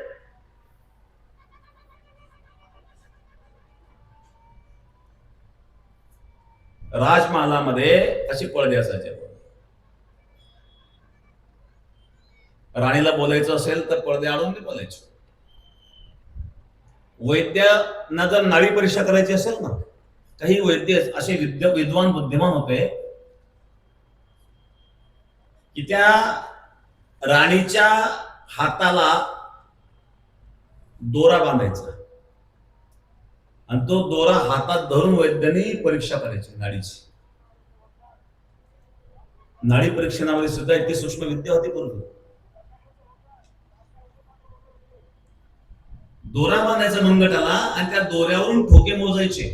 राजमहालामध्ये अशी पडदे असायचे. राणीला बोलायचं असेल तर पडदे आडून मी बोलायचो. वैद्यांना जर नाडी परीक्षा करायची असेल ना, काही वैद्य असे विद्वान बुद्धिमान होते की त्या राणीच्या हाताला दोरा बांधायचा आणि तो दोरा हातात धरून वैद्यांनी परीक्षा करायची नाडीची. नाडी परीक्षणामध्ये सुद्धा इतकी सूक्ष्म विद्या होती. बरोबर, दोरा बांधायचा मंगटाला आणि त्या दोऱ्यावरून ठोके मोजायचे.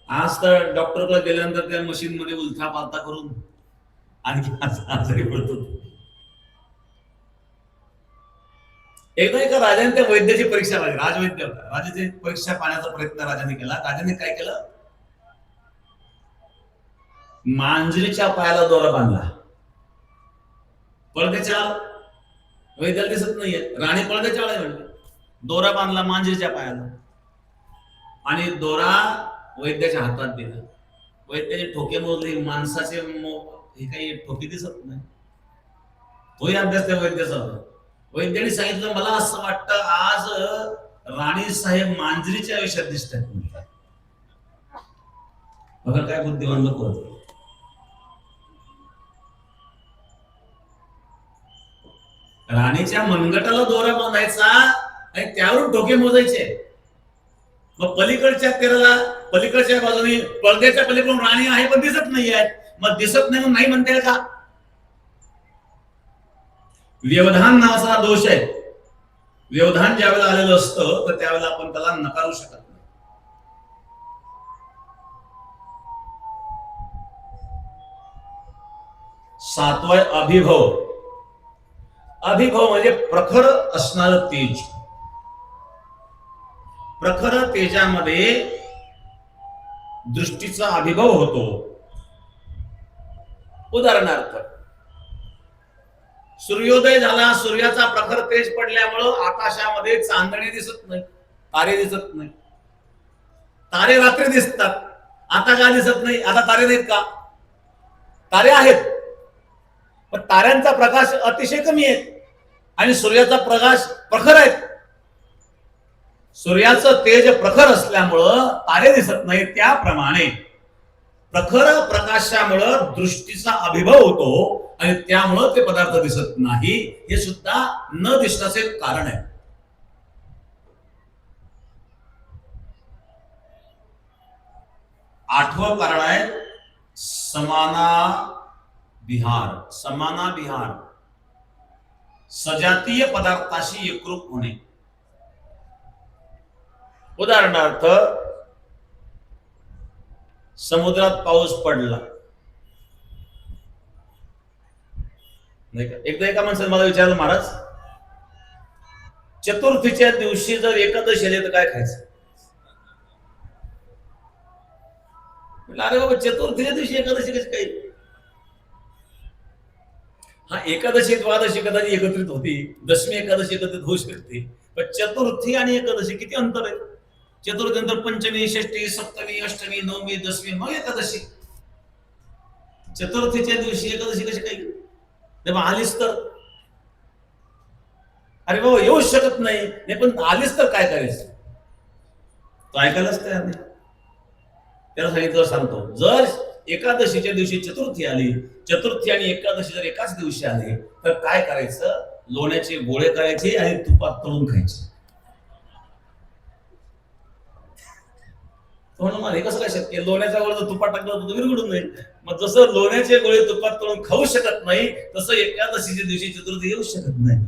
आज तर डॉक्टरकडे गेल्यानंतर त्या मशीन मध्ये उलथा पालथा करून आणखी आजारी पडतो. एकदा एका राजाने त्या वैद्याची परीक्षा पाहिली. राजवैद्य होता. राजाची परीक्षा पाहण्याचा प्रयत्न राजाने केला. राजाने काय केलं, मांजरीच्या पायाला दोरा बांधला. पडद्याच्या वैद्याला दिसत नाहीये, राणी पडद्याच्या वेळा म्हणली. दोरा बांधला मांजरीच्या पायाला आणि दोरा वैद्याच्या हातात दिला. वैद्याचे ठोके मोजले. माणसाचे हे काही ठोके दिसत नाही. तोही अभ्यास त्या वैद्याचा होता. वैद्याने सांगितलं, मला असं वाटतं आज राणी साहेब मांजरीच्या आयुष्यात दिसतात. बघा काय बुद्धिमान लोक होते. राणीच्या मनगटाला दोरा बांधायचा आणि त्यावरून ठोके मोजायचे. मग पलीकडच्या तेराला पलीकडच्या बाजूने पडद्याच्या पलीकडून राणी आहे पण दिसत नाही आहे. मग दिसत नाही म्हणून नाही म्हणता येईल का? व्यवधान नावाचा दोष आहे. व्यवधान ज्यावेळेला आलेलं असतं तर त्यावेळेला आपण त्याला नकारू शकत नाही. सातवा अभिभव. अभिभव म्हणजे प्रखर असणार तेज. प्रखर तेजामध्ये दृष्टीचा अभिभव होतो. उदाहरणार्थ, सूर्योदय झाला, सूर्याचा प्रखर तेज पडल्यामुळं आकाशामध्ये चांदणे दिसत नाही, तारे दिसत नाही. तारे रात्री दिसतात, आता का दिसत नाही? आता तारे नाहीत का? तारे आहेत पण ताऱ्यांचा प्रकाश अतिशय कमी आहे आणि सूर्याचा प्रकाश प्रखर आहे. सूर्याचं तेज प्रखर असल्यामुळं तारे दिसत नाही. त्याप्रमाणे प्रखर प्रकाशामुळं दृष्टीचा अभिभव होतो आणि त्यामुळं ते पदार्थ दिसत नाही. हे सुद्धा न दिसण्याचे कारण आहे. आठवं कारण आहे समानाविहार. समानाविहार, सजातीय पदार्थाशी एकरूप होणे. उदाहरणार्थ, समुद्रात पाऊस पडला नाही का? एकदा एका माणसाने मला विचारलं, महाराज चतुर्थीच्या दिवशी जर एकादशी आली तर काय खायचं? म्हटलं अरे बाबा, चतुर्थीच्या दिवशी एकादशी कशी काही? हा, एकादशी द्वादशी कदाचित एकत्रित होती, दशमी एकादशी एकत्रित होऊ शकते, पण चतुर्थी आणि एकादशी किती अंतर आहे? चतुर्थी नंतर पंचमी, षष्टी, सप्तमी, अष्टमी, नवमी, दशमी, मग एकादशी. चतुर्थीच्या दिवशी एकादशी कशी काही? तेव्हा आलीच तर, अरे बाबा येऊच शकत नाही, पण आलीच तर काय करायचं? तो ऐकायलाच तयार नाही. त्याला सांगितलं, सांगतो, जर एकादशीच्या दिवशी चतुर्थी आली, चतुर्थी आणि एकादशी जर एकाच दिवशी आले, तर काय करायचं? लोण्याचे गोळे करायचे आणि तुपात तळून खायचे. म्हणून हे कसं काय शक्य? लोण्याचा गोळा जर तुपात टाकला तर विरघडून जाईल. मग जसं लोण्याचे गोळे तुपात तळून खाऊ शकत नाही, तसं एकादशीच्या दिवशी चतुर्थी येऊ शकत नाही.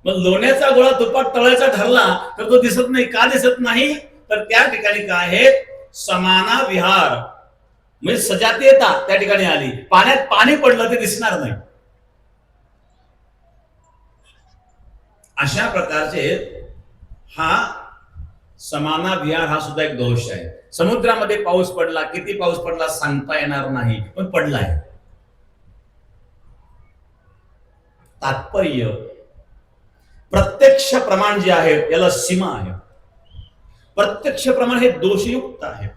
मग लोण्याचा गोळा तुपात तळायचा ठरला तर तो दिसत नाही. का दिसत नाही? तर त्या ठिकाणी काय आहे? समाना विहार, म्हणजे सजातीयता त्या ठिकाणी आली. पाण्यात पाणी पडलं ते दिसणार नाही. अशा प्रकारचे हा समाना विहार हा सुद्धा एक दोष आहे. समुद्रामध्ये पाऊस पडला, किती पाऊस पडला सांगता येणार नाही, पण पडलाय. तात्पर्य, प्रत्यक्ष प्रमाण जे आहे याला सीमा आहे. प्रत्यक्ष प्रमाण हे दोषयुक्त आहे.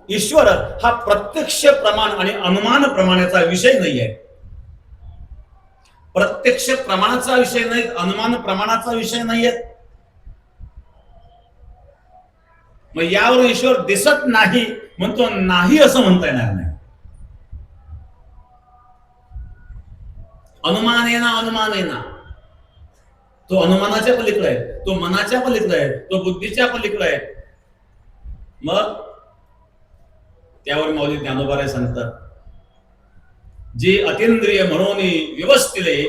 ईश्वर हा प्रत्यक्ष प्रमाण आणि अनुमान प्रमाणाचा विषय नाही आहे. प्रत्यक्ष प्रमाणाचा विषय नाही, अनुमान प्रमाणाचा विषय नाहीये. मग यावर ईश्वर दिसत नाही म्हणतो नाही असं म्हणता येणार नाही. अनुमानेना तो अनुमानाच्या पलीकडे आहे, तो मनाच्या पलीकडे आहे, तो बुद्धीच्या पलीकडे आहे. मग त्यावर माऊली ज्ञानोबा सांगतात, जे अतींद्रिय म्हणून व्यवस्थिले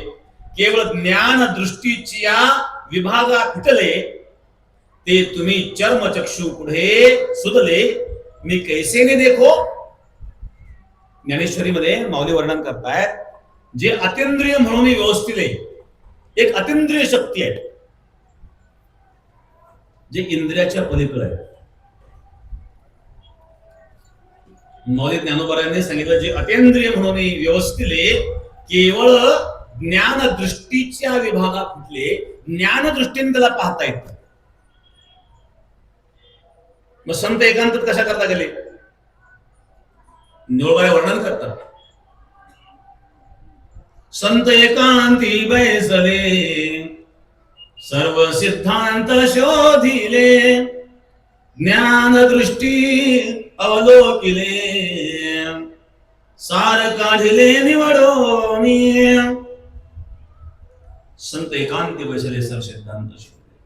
केवळ ज्ञान दृष्टीच्या विभागा फिटले, ते तुम्ही चर्मचक्षु पुढे सुदले मी कैसे ने देखो. ज्ञानेश्वरीमध्ये माऊली वर्णन करतायत, जे अतींद्रिय म्हणून व्यवस्थिले, एक अतींद्रिय शक्ती आहे जे इंद्रियाच्या पलीकडे आहे. मौलिक ज्ञानोबरांनी सांगितलं, जे अतींद्रिय म्हणून व्यवस्थिले केवळ ज्ञान दृष्टीच्या विभागा फुटले, ज्ञान दृष्टीने त्याला पाहता येत. मग संत एकांत कशा करता गेले? ज्ञानोबा वर्णन करतात, संत एकांती बैसले सर्व सिद्धांत शोधिले, ज्ञान दृष्टी अवलोकिले सार काढिले निवडोनी. संत एकांती बैसले सर्व सिद्धांत शोधले,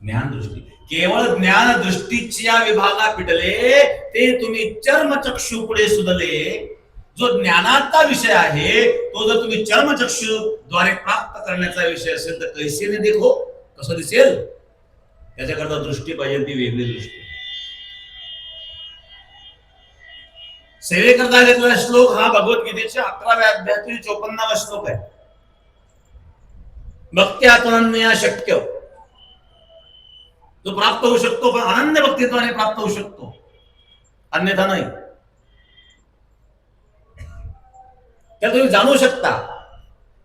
ज्ञान दृष्टी, केवळ ज्ञान दृष्टीच्या विभागा पिटले, ते तुम्ही चर्मचक्षु पुढे सुदले. जो ज्ञानाचा विषय आहे तो जर तुम्ही चर्मचक्षु द्वारे प्राप्त करण्याचा विषय असेल तर कैसे ने देखो, कसं दिसेल? त्याच्याकरता दृष्टी पाहिजे, ती वेगळी दृष्टी. सेवेकरता घेतलेला श्लोक हा भगवद्गीतेच्या 11व्या अध्यायातील 54वा श्लोक आहे. भक्त्यात्मन्या शक्य, तो प्राप्त होऊ शकतो, पण अनन्य भक्तित्वाने प्राप्त होऊ शकतो, अन्यथा नाही. त्या तुम्ही जाणू शकता,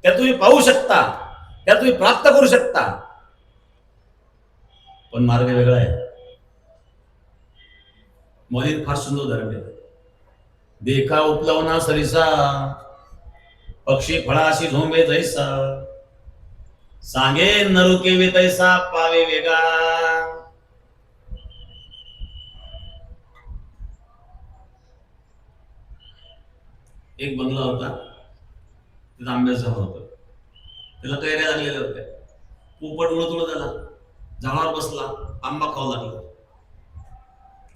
त्या तुम्ही पाहू शकता, त्या तुम्ही प्राप्त करू शकता, पण मार्ग वेगळा आहे. मोदीत फार सुंदर उदाहरण देतात, देखा उपलवना सरिसा पक्षी फळाशी झोंबे जैसा, सांगे नरू केवे तैसा पावे वेगा. एक बंगला होता, तिथं आंब्याचं झाड होतं, त्याला कैऱ्या लागलेल्या होत्या. पोपट उडत आला, झाडावर बसला, आंबा खाऊ लागला.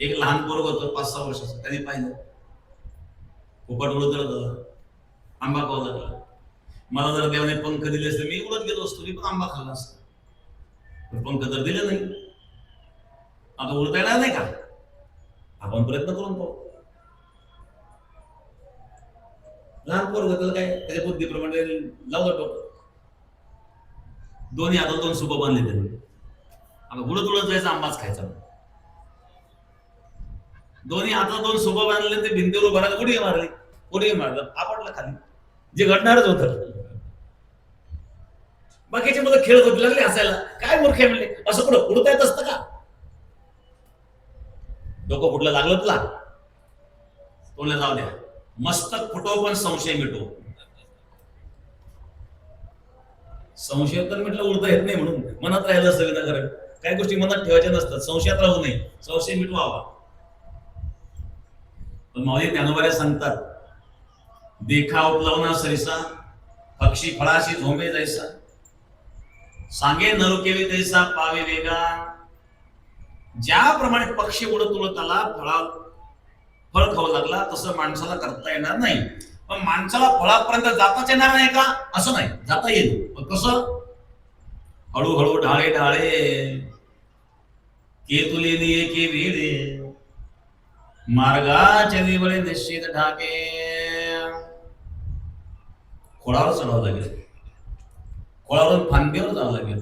एक लहान पोरग होतं 5-6 वर्षाचं, त्यांनी पाहिलं पोपट उडत आला, आंबा खाऊ लागला. मला जर देवाने पंख दिले असते मी उडत गेलो असतो, मी पण आंबा खाल्ला असतो. पण पंख तर दिले नाही, आता उडता येणार नाही का? आपण प्रयत्न करून पाहू. लहान पोरग त्याला काय त्याच्या बुद्धीप्रमाणे लावलं डोकं. दोन्ही हातात दोन सुपं बांधले त्यांनी. आता उडत उडत जायचं, आंबाच खायचा. दोन्ही हातात दोन सुपं बांधले, ते भिंतीवर उभा राहिला, उडी मारली, उडी मारलं, आपटलं खाली. जे घडणारच होतं. बाकीचे मुलं खेळत होते, लागले हसायला. काय मूर्ख आहे म्हणले, असं कुठं उडता येत असतं का? डोकं फुटलं लागलं तुला, तोंडला जाऊ द्या. मस्तक फुटो पण संशय मिटो. संशय तर म्हटलं उडता येत नाही म्हणून मनात राहिलं असतं विनाकारण. काही गोष्टी मनात ठेवायच्या नसतात, संशयात राहू नये, संशय मिटवावा. पण माऊली ज्ञानोबा सांगतात, देखा उपलवना सरिसा, पक्षी फळाशी झोंबे जैसा, सांगे नरुकेवी तैसा पावे वेगा. ज्याप्रमाणे पक्षी उडत उडत आला, फळ खाऊ लागला, तसं माणसाला करता येणार नाही. पण माणसाला फळापर्यंत जाताच येणार नाही का? असं नाही, जाता येईल. पण कसं? हळूहळू ढाळे ढाळे केतुले के वेळे, मार्गाचे निवळे निश्चित ढाके. खोळावर चढावं लागेल, खोळावरून फांदीवर जावं लागेल,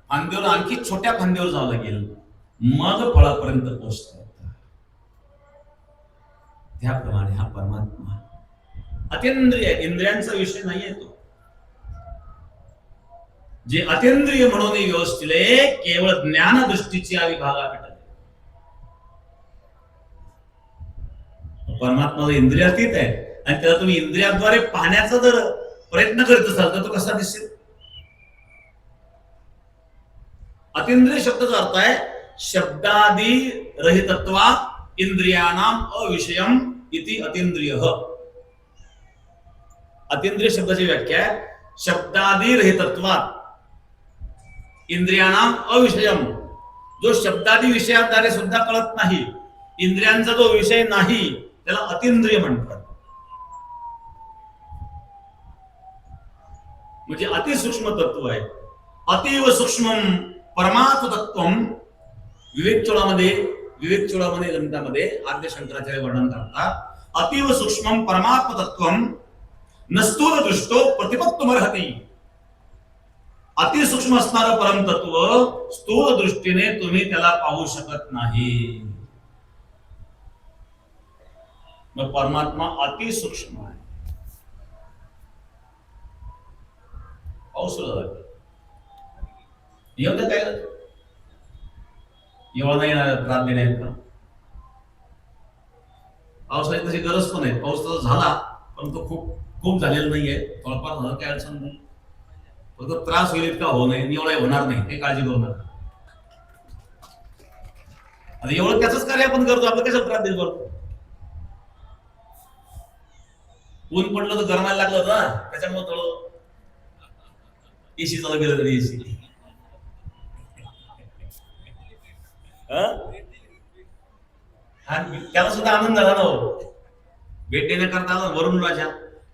फांदीवर आणखी छोट्या फांदीवर जावं लागेल, मग फळापर्यंत पोहोचता येतं. त्याप्रमाणे हा परमात्मा अतींद्रिय, इंद्रियांचा विषय नाहीये तो. जे अतींद्रिय म्हणून व्यवस्थित केवळ ज्ञान दृष्टीची विभागा भेटत. परमात्मा इंद्रियातीत आहे, आणि त्याला तुम्ही इंद्रियाद्वारे पाहण्याचा जर प्रयत्न करीत असाल तर तो कसा दिसेल? अतींद्रिय शब्दाचा अर्थ आहे शब्दादी रहितत्वा इंद्रियानाम अविषयम इति अतींद्रिय. अतींद्रिय शब्दाची व्याख्या आहे शब्दादी रहितत्वा इंद्रियानाम अविषयम. जो शब्दादी विषयाद्वारे सुद्धा कळत नाही, इंद्रियांचा जो विषय नाही, त्याला अतींद्रिय म्हणतात. म्हणजे अतिसूक्ष्म तत्व आहे. अतीव सूक्ष्म परमात्म तत्व. विवेक चोळामध्ये ग्रंथामध्ये आद्य शंकराचार्य वर्णन करतात, अतीव सूक्ष्म परमात्म तत्व नस्तूल दृष्टो प्रतिपत्तुमर्हति. अतिसूक्ष्म असणारं परम तत्व स्थूल दृष्टीने तुम्ही त्याला पाहू शकत नाही. मग परमात्मा अतिसूक्ष्म आहे. पाऊस एवढं काय एवढा नाही त्रास देण्यात का? पावसाची तशी गरज पण आहे. पाऊस तर झाला, पण तो खूप झालेला नाहीये. थोडाफार झाला काय अडचण नाही. फक्त त्रास होईल इतका होऊ नये, एवढा होणार नाही, ते काळजी करू नका. आता एवढं त्याच कार्य आपण करतो, आपलं कसं त्रास देत करतो. ऊन पडलं तर गरमायला लागलं होतं ना, त्याच्यामुळे थोडं एसी चालू गेलं तरी एसी. त्याला सुद्धा आनंद झाला ना. भेट देण्याकरता वरुण राजा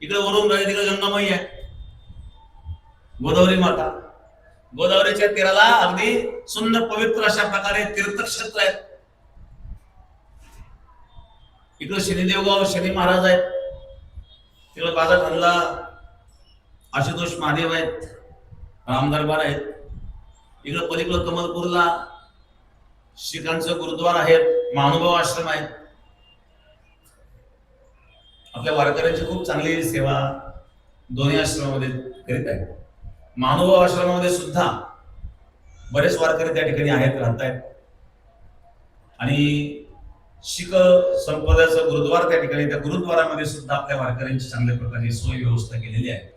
इकडे, वरुण राजा तिकडे गंगामाई आहे, गोदावरी माता. गोदावरीच्या तीराला अगदी सुंदर पवित्र अशा प्रकारे तीर्थक्षेत्र आहेत. इकडे शनिदेवगाव शनी महाराज आहेत, तिकडे बाजा खानला आशुतोष महादेव आहेत, रामदरबार आहेत. इकडे पलीकडे कमलपूरला शिखांचं गुरुद्वार आहेत, महानुभाव आश्रम आहेत. आपल्या वारकऱ्यांची खूप चांगली सेवा दोन्ही आश्रमामध्ये करीत आहेत. महानुभाव आश्रमामध्ये सुद्धा बरेच वारकरी त्या ठिकाणी आहेत, राहत आहेत. आणि शीख संप्रदायाचा गुरुद्वार त्या ठिकाणी, त्या गुरुद्वारामध्ये सुद्धा आपल्या वारकऱ्यांची चांगल्या प्रकारची सोय व्यवस्था केलेली आहे.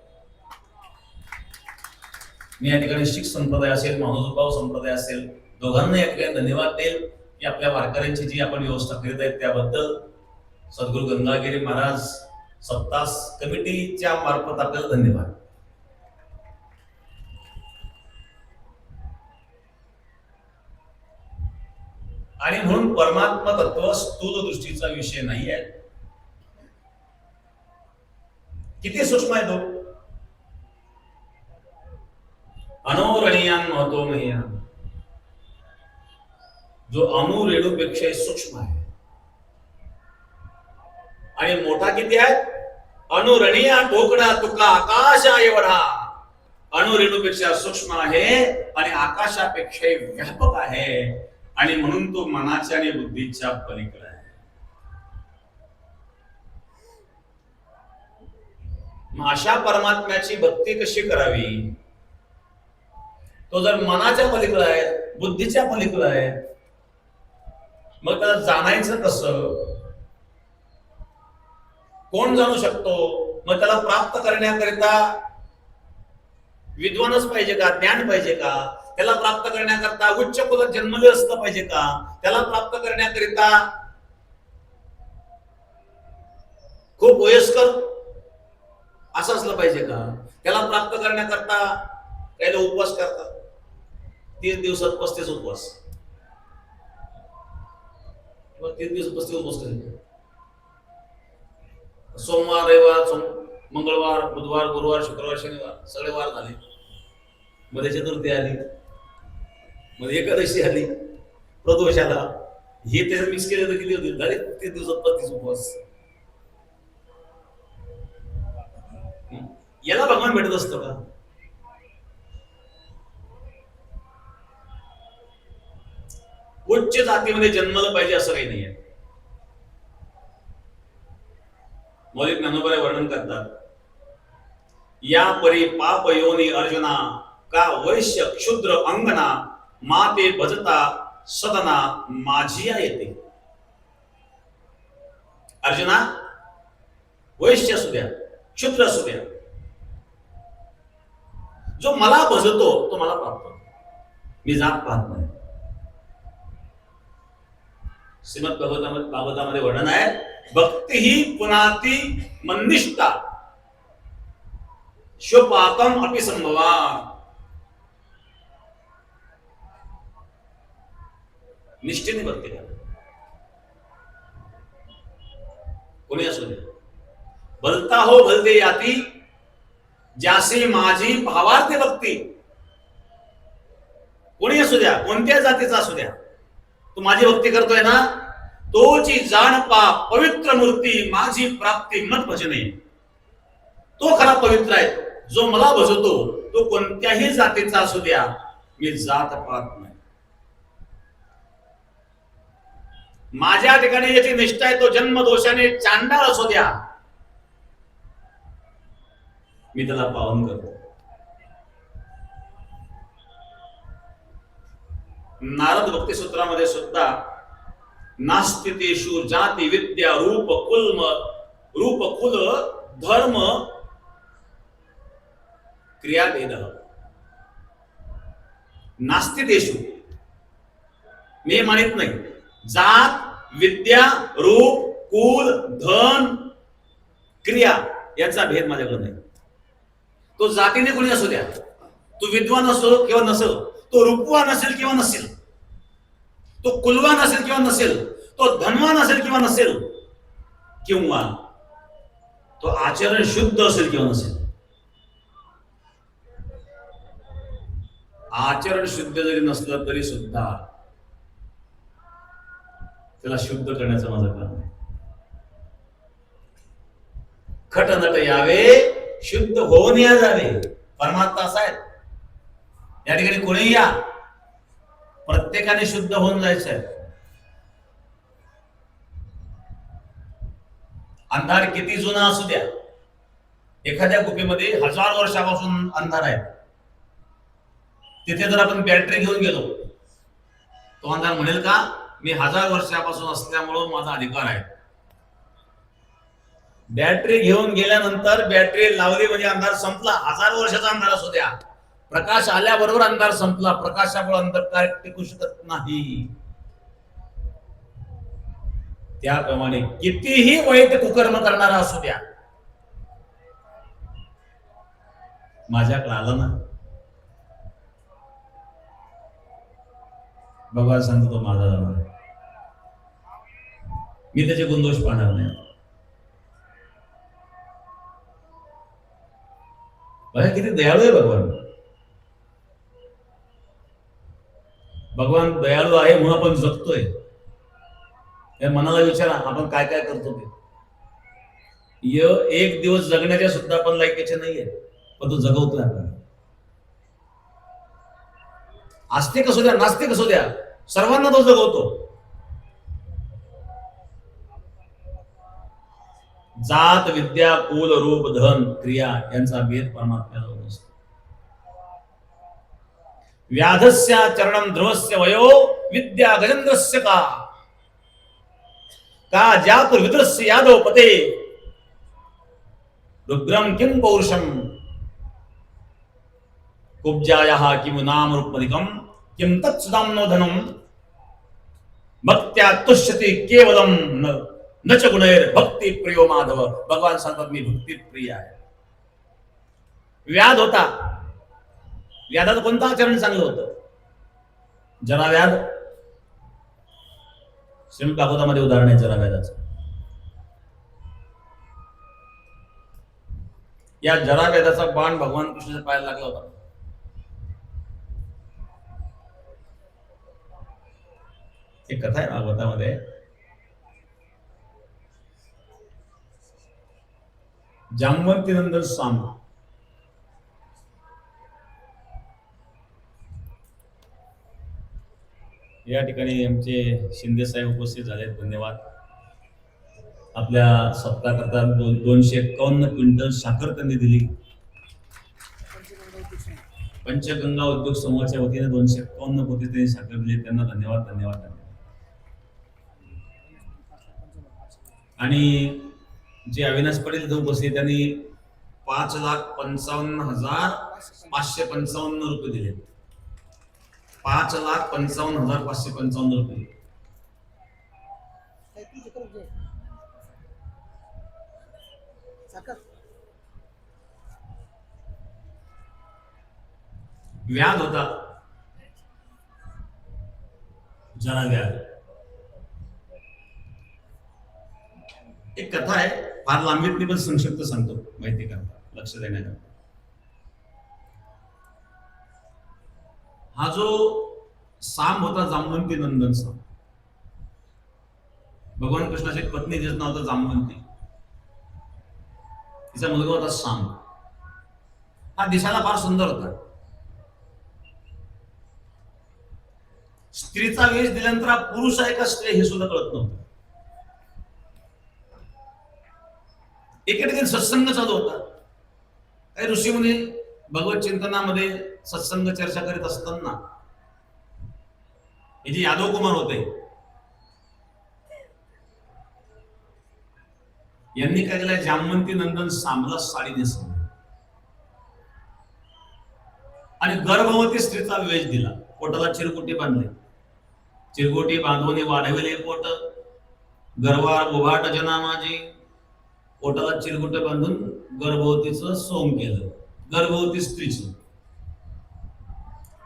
मी या ठिकाणी शीख संप्रदाय असेल, महानुभाव संप्रदाय असेल, दोघांना या ठिकाणी धन्यवाद देईल की आपल्या वारकऱ्यांची जी आपण व्यवस्था करीत आहेत त्याबद्दल. सद्गुरू गंगागिरी महाराज सप्तास कमिटीच्या मार्फत आपल्याला धन्यवाद. आणि म्हणून परमात्मा तत्व स्थूल दृष्टीचा विषय नाही आहे. किती सूक्ष्म आहे तो. अनोरणीयान महतो मह्यान, जो अणु रेणूपेक्षा सूक्ष्म आहे. आणि मोठा किती आहे? अनुरणिया ठोकणा तुका आकाशा एवढा. अणुरेणूपेक्षा सूक्ष्म आहे आणि आकाशापेक्षा व्यापक आहे, आणि म्हणून तो मनाच्या आणि बुद्धीच्या पलीकडे आहे. मग अशा परमात्म्याची भक्ती कशी करावी? तो जर मनाच्या पलीकडे आहे, बुद्धीच्या पलीकडे आहे, मग त्याला जाणायचं कसं? कोण जाणू शकतो? मग त्याला प्राप्त करण्याकरिता विद्वानच पाहिजे का? ज्ञान पाहिजे का? त्याला प्राप्त करण्याकरता उच्च कुलात जन्मले असलं पाहिजे का? त्याला प्राप्त करण्याकरिता खूप वयस्कर असं असलं पाहिजे का? त्याला प्राप्त करण्याकरता काही लोक उपवास करतात, 30 दिवसात 35 उपवास, 30 दिवस 35 उपवास करतात. सोमवार, रविवार, मंगळवार, बुधवार, गुरुवार, शुक्रवार, शनिवार सगळे वार झाले. मध्ये चतुर्थी आली, मध्ये एकादशी आली, प्रदोष आला, हे त्याच्यात मिक्स केले तर किती होतील? झाले 30 दिवसात 35 उपवास. याला भगवान भेटत असतो का? उच्च जातीमध्ये जन्मलं पाहिजे असं काही नाहीये. मौलिक ज्ञानोबा वर्णन करतात, या परी पाप योनी अर्जुना का वैश्य क्षुद्र अंगना माते भजता सदना माझिया येते. अर्जुना, वैश्य असू द्या, क्षुद्र असू द्या, जो मला भजतो तो मला प्राप्त होतो. मी जात पाहत नाही. श्रीमद भागवतामध्ये वर्णन आहे, भक्ती ही पुनाती मन्निष्ठा शोपाकम अपि संभवा. निष्ठेने भक्ती करा, कोणी असू दे. भलता हो भलते याती ज्यासी माझी भावार्थ भक्ती. कोणी असू द्या, कोणत्या जातीचा असू द्या, तू माझी भक्ती करतोय ना, तोची जाण पा पवित्र मूर्ती माझी प्राप्ती मत भजने. तो खरा पवित्र आहे. जो मला भजतो तो कोणत्याही जातीचा असू द्या, मी जात पाहत नाही. माझ्या ठिकाणी याची निष्ठा आहे, तो जन्मदोषाने चांडाळ असू द्या, मी त्याला पावन करतो. नारद भक्ती सूत्रामध्ये सुद्धा नास्तितेषु जाती विद्या रूप कुल धर्म क्रिया भेद. नास्तितेषु मी मानित नाही, जात विद्या रूप कुल धन क्रिया याचा भेद माझ्याकडे नाही. तो जातीने कोणी असू द्या, तो विद्वान असो किंवा नसो, तो रूपवान असेल किंवा नसेल, तो कुलवान असेल किंवा नसेल, तो धनवान असेल किंवा नसेल, किंवा तो आचरण शुद्ध असेल किंवा नसेल. आचरण शुद्ध जरी नसलं तरी सुद्धा त्याला शुद्ध करण्याचं माझं काम आहे. खटनट यावे शुद्ध होऊन या जावे. परमात्मा असा आहे, या ठिकाणी कोणी या, प्रत्येकाने शुद्ध होऊन जायचं आहे. अंधार किती जुना असू द्या, एखाद्या गुफेमध्ये 1000 वर्षापासून अंधार आहे, तिथे जर आपण बॅटरी घेऊन गेलो, तो अंधार म्हणेल का मी 1000 वर्षापासून असल्यामुळं माझा अधिकार आहे. बॅटरी घेऊन गेल्यानंतर बॅटरी लावली म्हणजे अंधार संपला. 1000 वर्षाचा अंधार असू द्या, प्रकाश आल्याबरोबर अंधार संपला. प्रकाशामुळे अंधकार टिकू शकत नाही. त्याप्रमाणे कितीही वाईट कुकर्म करणारा असू द्या, माझ्याकडे आला ना, भगवान सांगतो माझा जाणार आहे, मी त्याचे गुणदोष पाहणार नाही. बघा किती दयाळू आहे भगवान. भगवान दयाळू आहे म्हणून आपण जगतोय. या मनाला विचारा आपण काय काय करतो ते. एक दिवस जगण्याच्या सुद्धा पण लायकीचे नाहीये, पण तो जगवतोय आपण. आस्तिक असू द्या, नास्तिक असू द्या, सर्वांना तो जगवतो. जात विद्या कुल रूप धन क्रिया यांचा भेद परमात्म्याजवळ असतो. व्याधस्य चरणम ध्रुवस्य वयो विद्या गजेंद्रस्य का जातु विद्रस्य यादव पते रुद्रम किम पौरुषम कुब्जायाः किम नाम रूपमधिकम किम तत्सुदाम्नो धनम भक्त्या तुष्यति केवलम न च गुणैर भक्ती प्रियो माधव. भगवान सांगतात मी भक्ती प्रिय आहे. व्याध होता, व्याधाचं कोणतं आचरण चांगलं होतं? जरा व्याध. श्रीमद भागवतामध्ये उदाहरण आहे जरा व्याधाचं. या जरा व्याधाचा बाण भगवान कृष्णाच्या पायाला लागला होता. एक कथा आहे भागवतामध्ये. जामवंती नंदन साम या ठिकाणी आमचे शिंदे साहेब उपस्थित झाले, धन्यवाद. आपल्या सप्ताहाकरता 251 क्विंटल साखर त्यांनी दिली. पंचगंगा उद्योग समूहाच्या वतीने 251 पोते त्यांनी साखर दिली. त्यांना धन्यवाद धन्यवाद. आणि जे अविनाश पाटील इथं उपस्थित त्यांनी 5,55,555 रुपये दिले. 5,55,555 रुपये. व्याध होता, जरा व्याध. एक कथा आहे, फार लांबीत मी पण संक्षिप्त सांगतो माहिती करता, लक्ष देण्याकरता. हा जो साम होता जामवंती नंदन साम, भगवान कृष्णाची पत्नी जिचं नाव होतं जामवंती, तिचा मुलगा होता साम. हा दिसायला फार सुंदर होता. स्त्रीचा वेश दिल्यानंतर हा पुरुष आहे का स्त्री हे सुद्धा कळत नव्हतं. एके ठिकाणी सत्संग चालू होता. काही ऋषीमुनी भगवत चिंतनामध्ये सत्संग चर्चा करीत असताना हे जे यादव कुमार होते यांनी काय केलं, जामवंती नंदन सामला साडी नेसवली आणि गर्भवती स्त्रीचा वेश दिला. पोटाला चिरगुटी बांधले, चिरगुटी बांधवणे वाढविले पोट, गर्भार उभाट जना माझी. पोटाला चिरगुट बांधून गर्भवतीचं सोंग केलं, गर्भवती स्त्रीचं,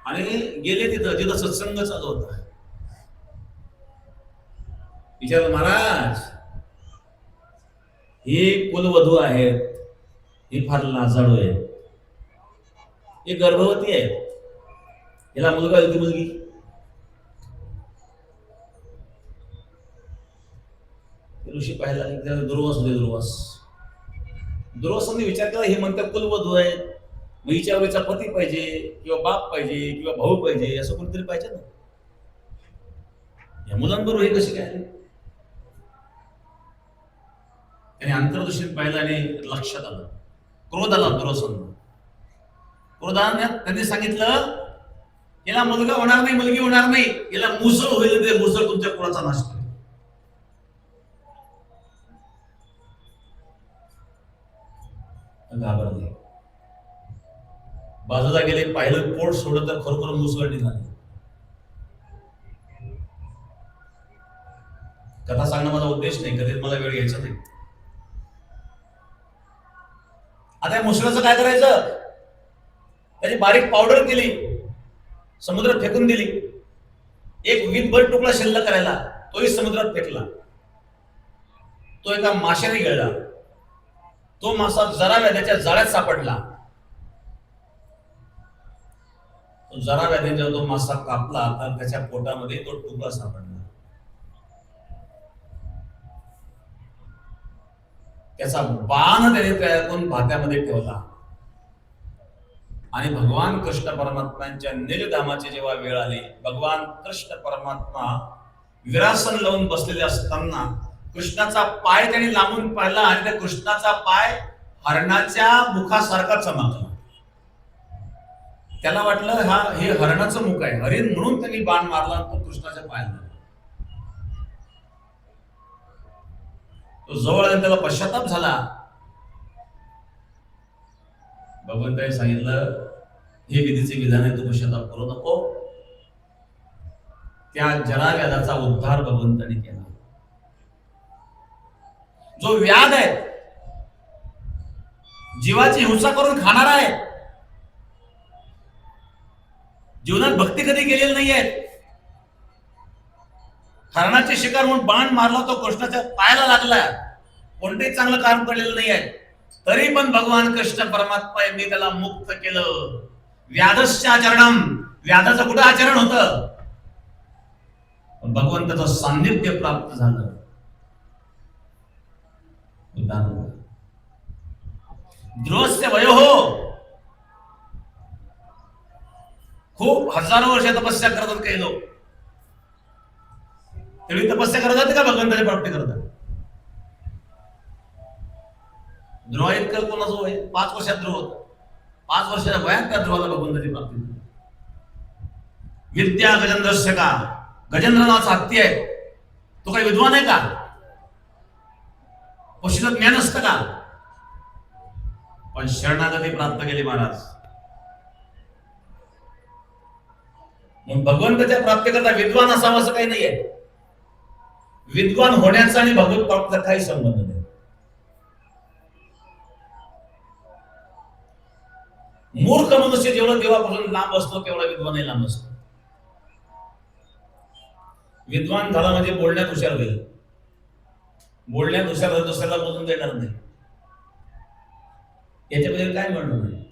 आणि गेले तिथं जिथं सत्संग चालू होता. विचारलं, महाराज हे कुलवधू आहेत, हे फार लाजाळू आहे, हे गर्भवती आहे, हिला मुलगा होती मुलगी? ऋषी पाहायला दुर्वास होते. दुर्वासांनी विचार केला, हे म्हणतात कुलवधू आहेत, मग हिच्यावरचा पती पाहिजे किंवा बाप पाहिजे किंवा भाऊ पाहिजे, असं कोणतरी पाहिजे ना. या मुलांबरोबर हे कसे काय? त्याने अंतर्दृष्टीने पाहिलं आणि लक्षात आलं, क्रोध आला दुर्वासांना. क्रोधाने त्यांनी सांगितलं, याला मुलगा होणार नाही, मुलगी होणार नाही, याला मुसळ होईल, ते मुसळ तुमच्या कुळाचा नाश करेल. घाबरले, बाजूला गेले, पाहिलं पोट सोडलं तर खरोखर मुसळ निघाली. कथा सांगणं माझा उद्देश नाही, कधी मला वेळ घ्यायचा नाही. आता मुसळाचं काय करायचं? त्याची बारीक पावडर केली, समुद्रात फेकून दिली. एक वीटभर तुकडा शिल्लक करायला, तोही समुद्रात फेकला. तो एका माशाने गिळला. तो मासा जरा व्याध्याच्या जाळ्यात सापडला. तो जरा व्याध्याच्या तो मासा कापला तर त्याच्या पोटामध्ये तो तुकडा सापडला. त्याचा बाण त्याने तयार करून भात्यामध्ये ठेवला आणि भगवान कृष्ण परमात्म्यांच्या निर्धामाची जेव्हा वेळ आली, भगवान कृष्ण परमात्मा विरासन लावून बसलेले असताना कृष्णाचा पाय त्यांनी लांबून पाहिला आणि त्या कृष्णाचा पाय हरणाच्या मुखासारखा चमकला. त्याला वाटलं हे हरणाचं मुख आहे, हरिण म्हणून त्यांनी बाण मारला, तो कृष्णाच्या पायाला. तो जवळ आला, त्याला पश्चाताप झाला. भगवंताने सांगितलं, हे विधीचे विधान आहे, तू पश्चाताप करू नको. त्या जराव्याधाचा उद्धार भगवंताने केला. जो व्याध आहे, जीवाची हिंसा करून खाणारा आहे, जीवनात भक्ती कधी केलेली नाहीये, हरणाचे शिकार म्हणून बाण मारला, तो कृष्णाच्या पायाला लागला, कोणतेही चांगलं काम केलेलं नाही आहे, तरी पण भगवान कृष्ण परमात्मा यांनी त्याला मुक्त केलं. व्याधस्य आचरणम, व्याधाचं कुठं आचरण होतं, भगवंताचं सान्निध्य प्राप्त झालं. ध्रुवस्य वयोः, खूप हजारो वर्ष तपस्या करतात काही लोक, तेवढी तपस्या करतात का भगवंताची प्राप्ती करतात? ध्रुव इतकं कोणाचं वय 5 वर्षात ध्रुव होत, 5 वर्षाच्या वयात त्या ध्रुवाला भगवंताची प्राप्ती झाली. विद्या गजेंद्रस्य का, गजेंद्र नावाचा हत्ती आहे, तो काही विद्वान आहे का? पुष्कळ ज्ञान असतं का? पण शरणागती प्राप्त केली महाराज. मग भगवंताच्या प्राप्तीकरता विद्वान असावं असं काही नाहीये. विद्वान होण्याचा आणि भगवत प्राप्तीचा काही संबंध नाही. मूर्ख मनुष्य जेवढा देवापासून लांब असतो तेवढा विद्वानही लांब असतो. विद्वान झाला म्हणजे बोलण्यात हुशार होईल, बोलण्यात हुशार झाला दुसऱ्याला बोलून देणार नाही, याच्याबद्दल काय म्हणणं नाही.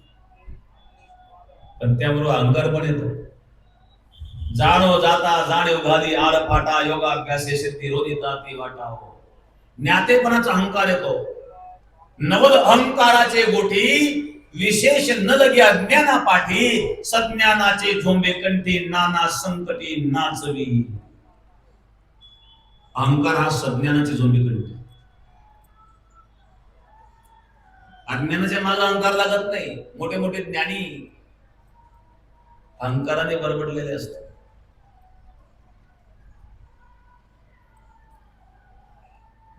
पण त्याबरोबर अहंकार पण येतो. जाणो जाता जाणीव घाली आळ फाटा, योगाभ्यासे सिद्धी रोदिता ती वाटा हो. ज्ञातेपणाचा अहंकार येतो. नवद अहंकाराचे गोठी, विशेष न लगे अज्ञाना पाठी, सज्ञानाचे झोंबे कंठी, नाना संकटी नाचवी. अहंकार हा सज्ञानाची झोंबे कंठी. अज्ञानाच्या मागे अहंकार लागत नाही. मोठे मोठे ज्ञानी अहंकाराने बरबडलेले असतात.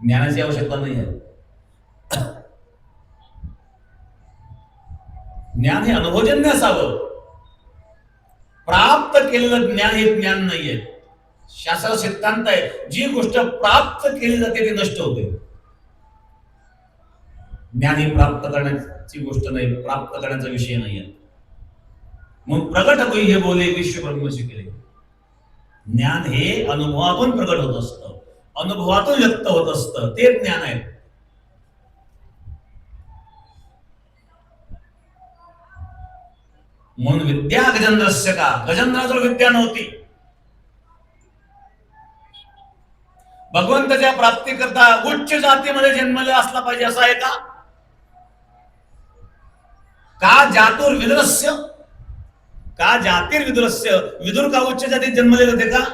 ज्ञानाची आवश्यकता नाही आहे. ज्ञान हे अनुभवजन्य असावं. प्राप्त केलेलं ज्ञान हे ज्ञान नाहीये. शास्त्र सिद्धांत आहे, जी गोष्ट प्राप्त केली जाते ती नष्ट होते. ज्ञान ही प्राप्त करण्याची गोष्ट नाही, प्राप्त करण्याचा विषय नाहीये. मग प्रगट होई हे बोले विश्व ब्रह्मशी केले. ज्ञान हे अनुभवातून प्रगट होत असतं, अनुभवातून व्यक्त होत असतं, ते ज्ञान आहे. म्हणून विद्या गजेंद्रस्य का, गजेंद्राजवळ विद्या नव्हती. भगवंताच्या प्राप्ती करता उच्च जातीमध्ये जन्मले असला पाहिजे असं आहे का? का जातुर विदुरस्य, का जातीर विदुरस्य, विदुर का उच्च जातीत जन्मले होते का?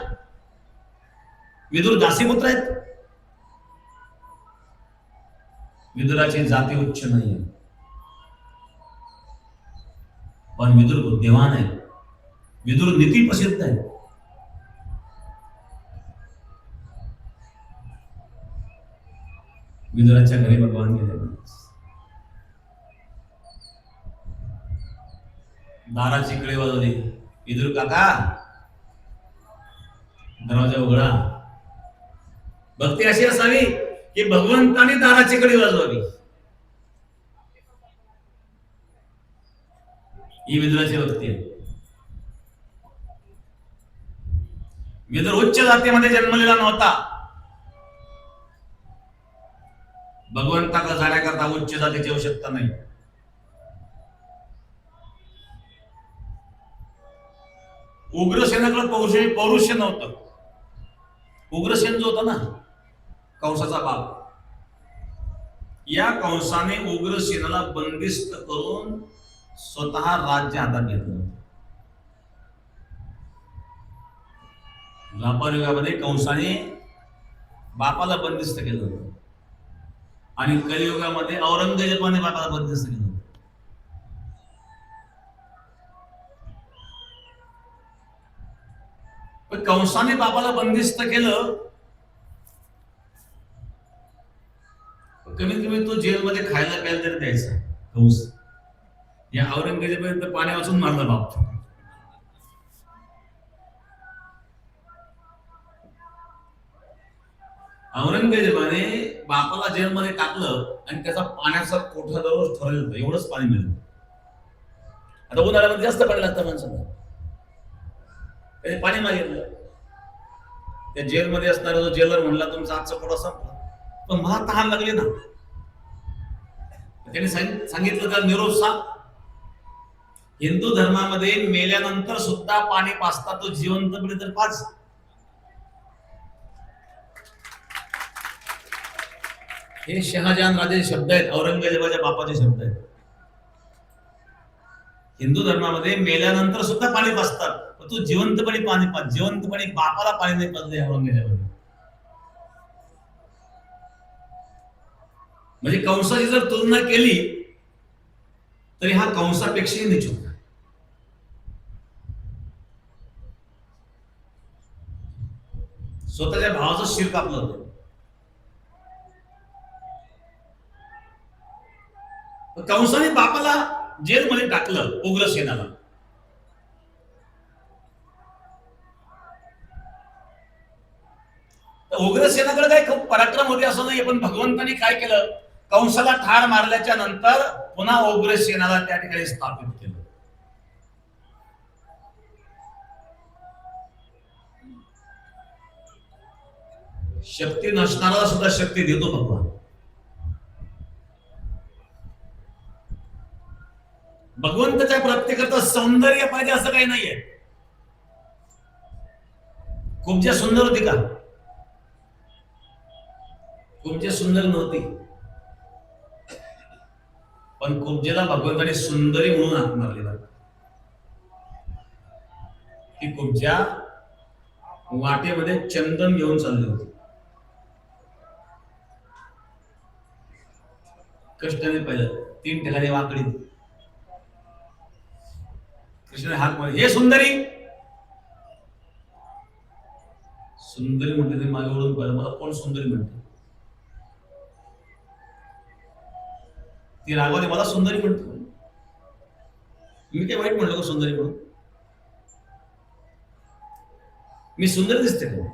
विदुर दासीपुत्र आहेत. विदुराची जाती उच्च नाही, पण विदुर बुद्धिमान आहे. विदुर नीती प्रसिद्ध आहे. विदुराच्या घरी भगवान गेले. दाराची कडी वाजवली. विदुर काका दरवाजा उघडा. भक्ती अशी असावी की भगवंताने दाराची कडी वाजवावी. ही विदुराची भक्ती आहे. विदुर उच्च जातीमध्ये जन्मलेला नव्हता. भगवंताकडे जाण्याकरता उच्च जातीची आवश्यकता नाही. उग्रसेनाकडे पौरुष्य नव्हतं. उग्रसेन जो होता ना, कंसाचा बाप, या कंसाने उग्रसेनाला बंदिस्त करून स्वतः राज्य हातात घेतलं. द्वापार युगामध्ये कंसाने बापाला बंदिस्त केलं होतं आणि कलियुगामध्ये औरंगजेबाने बापाला बंदिस्त केलं होतं. पण कंसाने बापाला बंदिस्त केलं, कमीत कमी तो जेलमध्ये खायला प्यायला तरी द्यायचा कंस. या औरंगजेबाने पाण्या वाचून मारला बाप. औरंगजेबाने बापाला जेलमध्ये टाकलं आणि त्याचा पाण्याचा कोठा दररोज ठरवलं होतं, एवढंच पाणी मिळलं. आता उन्हाळ्यामध्ये जास्त पाणी लागतं माणसाला, त्याने पाणी मागितलं. त्या जेलमध्ये असणारा जो जेलर म्हणला तुमचा आजचा कोठा संपला, पण मला तहान लागली ना. त्याने सांगितलं तर निरोप सांग. हिंदू धर्मामध्ये मेल्यानंतर सुद्धा पाणी पाजता, तो जिवंतपणे तर पाच. हे शहाजहान राजाचे शब्द आहेत, औरंगजेबाच्या बापाचे शब्द आहेत. हिंदू धर्मामध्ये मेल्यानंतर सुद्धा पाणी पाजतात, पण तू जिवंतपणे पाणी पाज. जिवंतपणे बापाला पाणी नाही पाजले औरंगजेबाने. म्हणजे कंसाची जर तुलना केली तरी हा कंसापेक्षाही नीच होता. स्वतःच्या भावाचं शिर कापलं होतं. कंसाने बापाला जेलमध्ये टाकलं, उग्रसेनाला. उग्रसेनाकडे काही खूप पराक्रम होते असं नाही, पण भगवंतानी काय केलं, कंसाला ठार मारल्याच्या नंतर पुन्हा उग्रसेनाला त्या ठिकाणी स्थापित केलं. शक्ती नसणारा सुद्धा शक्ती देतो भगवान. भगवंताच्या प्राप्तीकरता सौंदर्य पाहिजे असं काही नाहीये. कुब्जा सुंदर होती का? कुब्जा सुंदर नव्हती, पण कुब्जेला भगवंताने सुंदरी म्हणून हाक मारली. ती कुब्जा वाटेमध्ये चंदन घेऊन चालली होती. कृष्णाने पाहिलं, 3 ठिकाणी वाकडी. कृष्णाने हाक मारली, हे सुंदरी. सुंदरी म्हटली, मागे वळून पाहिलं, मला कोण सुंदरी म्हणते? ती रागावली, मला सुंदरी म्हणतो. मी काय वाईट म्हणलो का सुंदरी म्हणून? मी सुंदर दिसते का?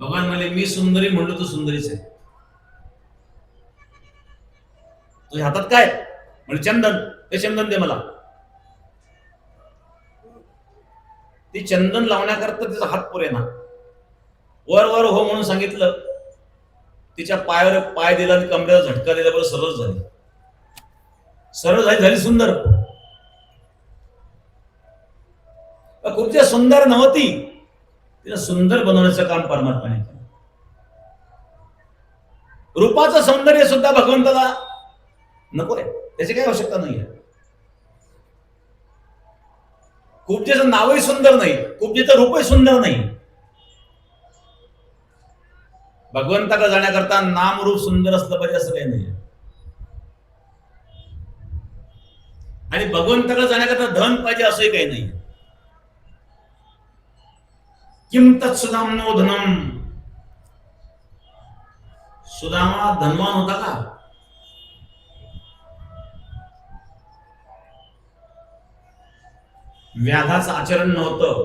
भगवान म्हणले, मी सुंदरी म्हणलो तर सुंदरीच आहे. तुझ्या हातात काय? म्हणजे चंदन. ते चंदन दे मला. ती चंदन लावण्याकरता तिचा हात पुरेना. वर वर हो म्हणून सांगितलं, तिच्या पायावर पाय दिला आणि कमरेला झटका दिल्यावर सरळ झाली. सरळ झाली सुंदर. खूप सुंदर नव्हती, तिला सुंदर बनवण्याचं काम परमात्माने केलं. रूपाचं सौंदर्य सुद्धा भगवंताला नको आहे, त्याची काही आवश्यकता नाहीये. कुब्जेचं नावही सुंदर नाही, कुब्जेचं रूपही सुंदर नाही. भगवंताकडे जाण्याकरता नाम रूप सुंदर असलं पाहिजे असं काही नाही. आणि भगवंताकडे जाण्याकरता धन पाहिजे असंही काही नाही. किम तत्सुदामनो धनम. सुदामा धनवान होता का? व्याधाचं आचरण नव्हतं.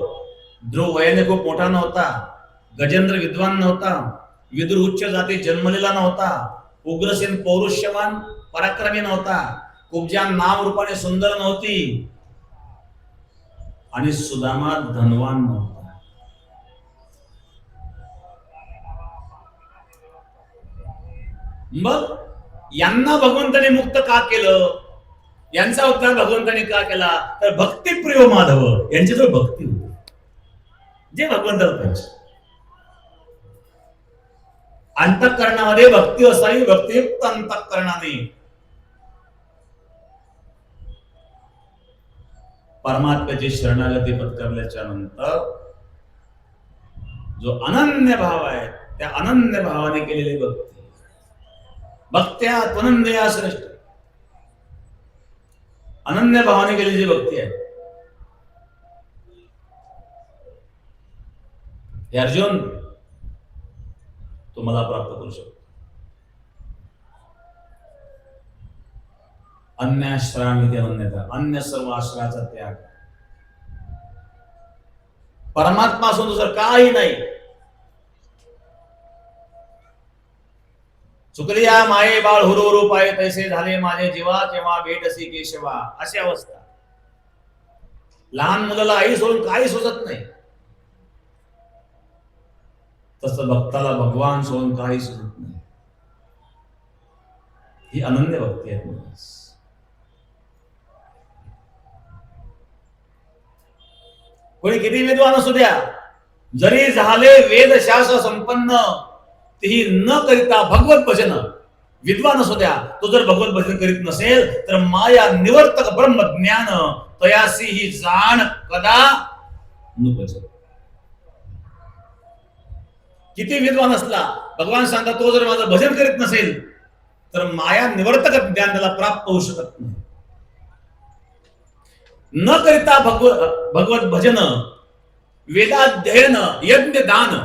ध्रुव वयाने खूप मोठा नव्हता. गजेंद्र विद्वान नव्हता. विदुर उच्च जाती जन्मलेला नव्हता. उग्रसेन पौरुष्यवान पराक्रमी नव्हता. कुब्जा नाम रूपाने सुंदर नव्हती. आणि सुदामा धनवान नव्हता. मग यांना भगवंताने मुक्त का केलं? यांचा उद्धार भगवंताने का केला? तर भक्तिप्रिय माधव यांच्याजवळ भक्ती होती, जे भगवंताला पाहिजे. अंतःकरणामध्ये भक्ती असावी, भक्तियुक्त अंतःकरणाने परमात्म्याची शरणागती पत्करल्याच्या नंतर जो अनन्य भाव आहे त्या अनन्य भावाने केलेली भक्ती, भक्त्या त्वनंदया श्रेष्ठ, अनन्य भावाने केलेली जी भक्ती आहे, हे अर्जुन तुम्हाला प्राप्त करू शकतो. अन्याश्रयामिति अन्यथा, अन्य सर्व आश्रयाचा त्याग. परमात्मा असून दुसरं काही नाही. चुकलिया माये बाळ हुरू पाय तैसे झाले माझे जीवा, केव्हा भेटसी केशवा, अशी अवस्था. लहान मुलाला आई सोडून काही सुचत नाही, तसं भक्ताला भगवान सोडून काही सुचत नाही. ही अनन्य भक्ती आहे. कोणी किती विद्वान असू द्या, जरी झाले वेदशास्त्र संपन्न, तेही न करिता भगवत भजन, विद्वान असू द्या, तो जर भगवत भजन करीत नसेल तर माया निवर्तक ब्रह्म ज्ञान तयासी ही जाण कदा नुपज. किती विद्वान असला, भगवान सांगतात तो जर माझं भजन करीत नसेल तर माया निवर्तक ज्ञान त्याला प्राप्त होऊ शकत नाही. न करिता भगवत भजन, वेदाध्ययन, यज्ञ दान,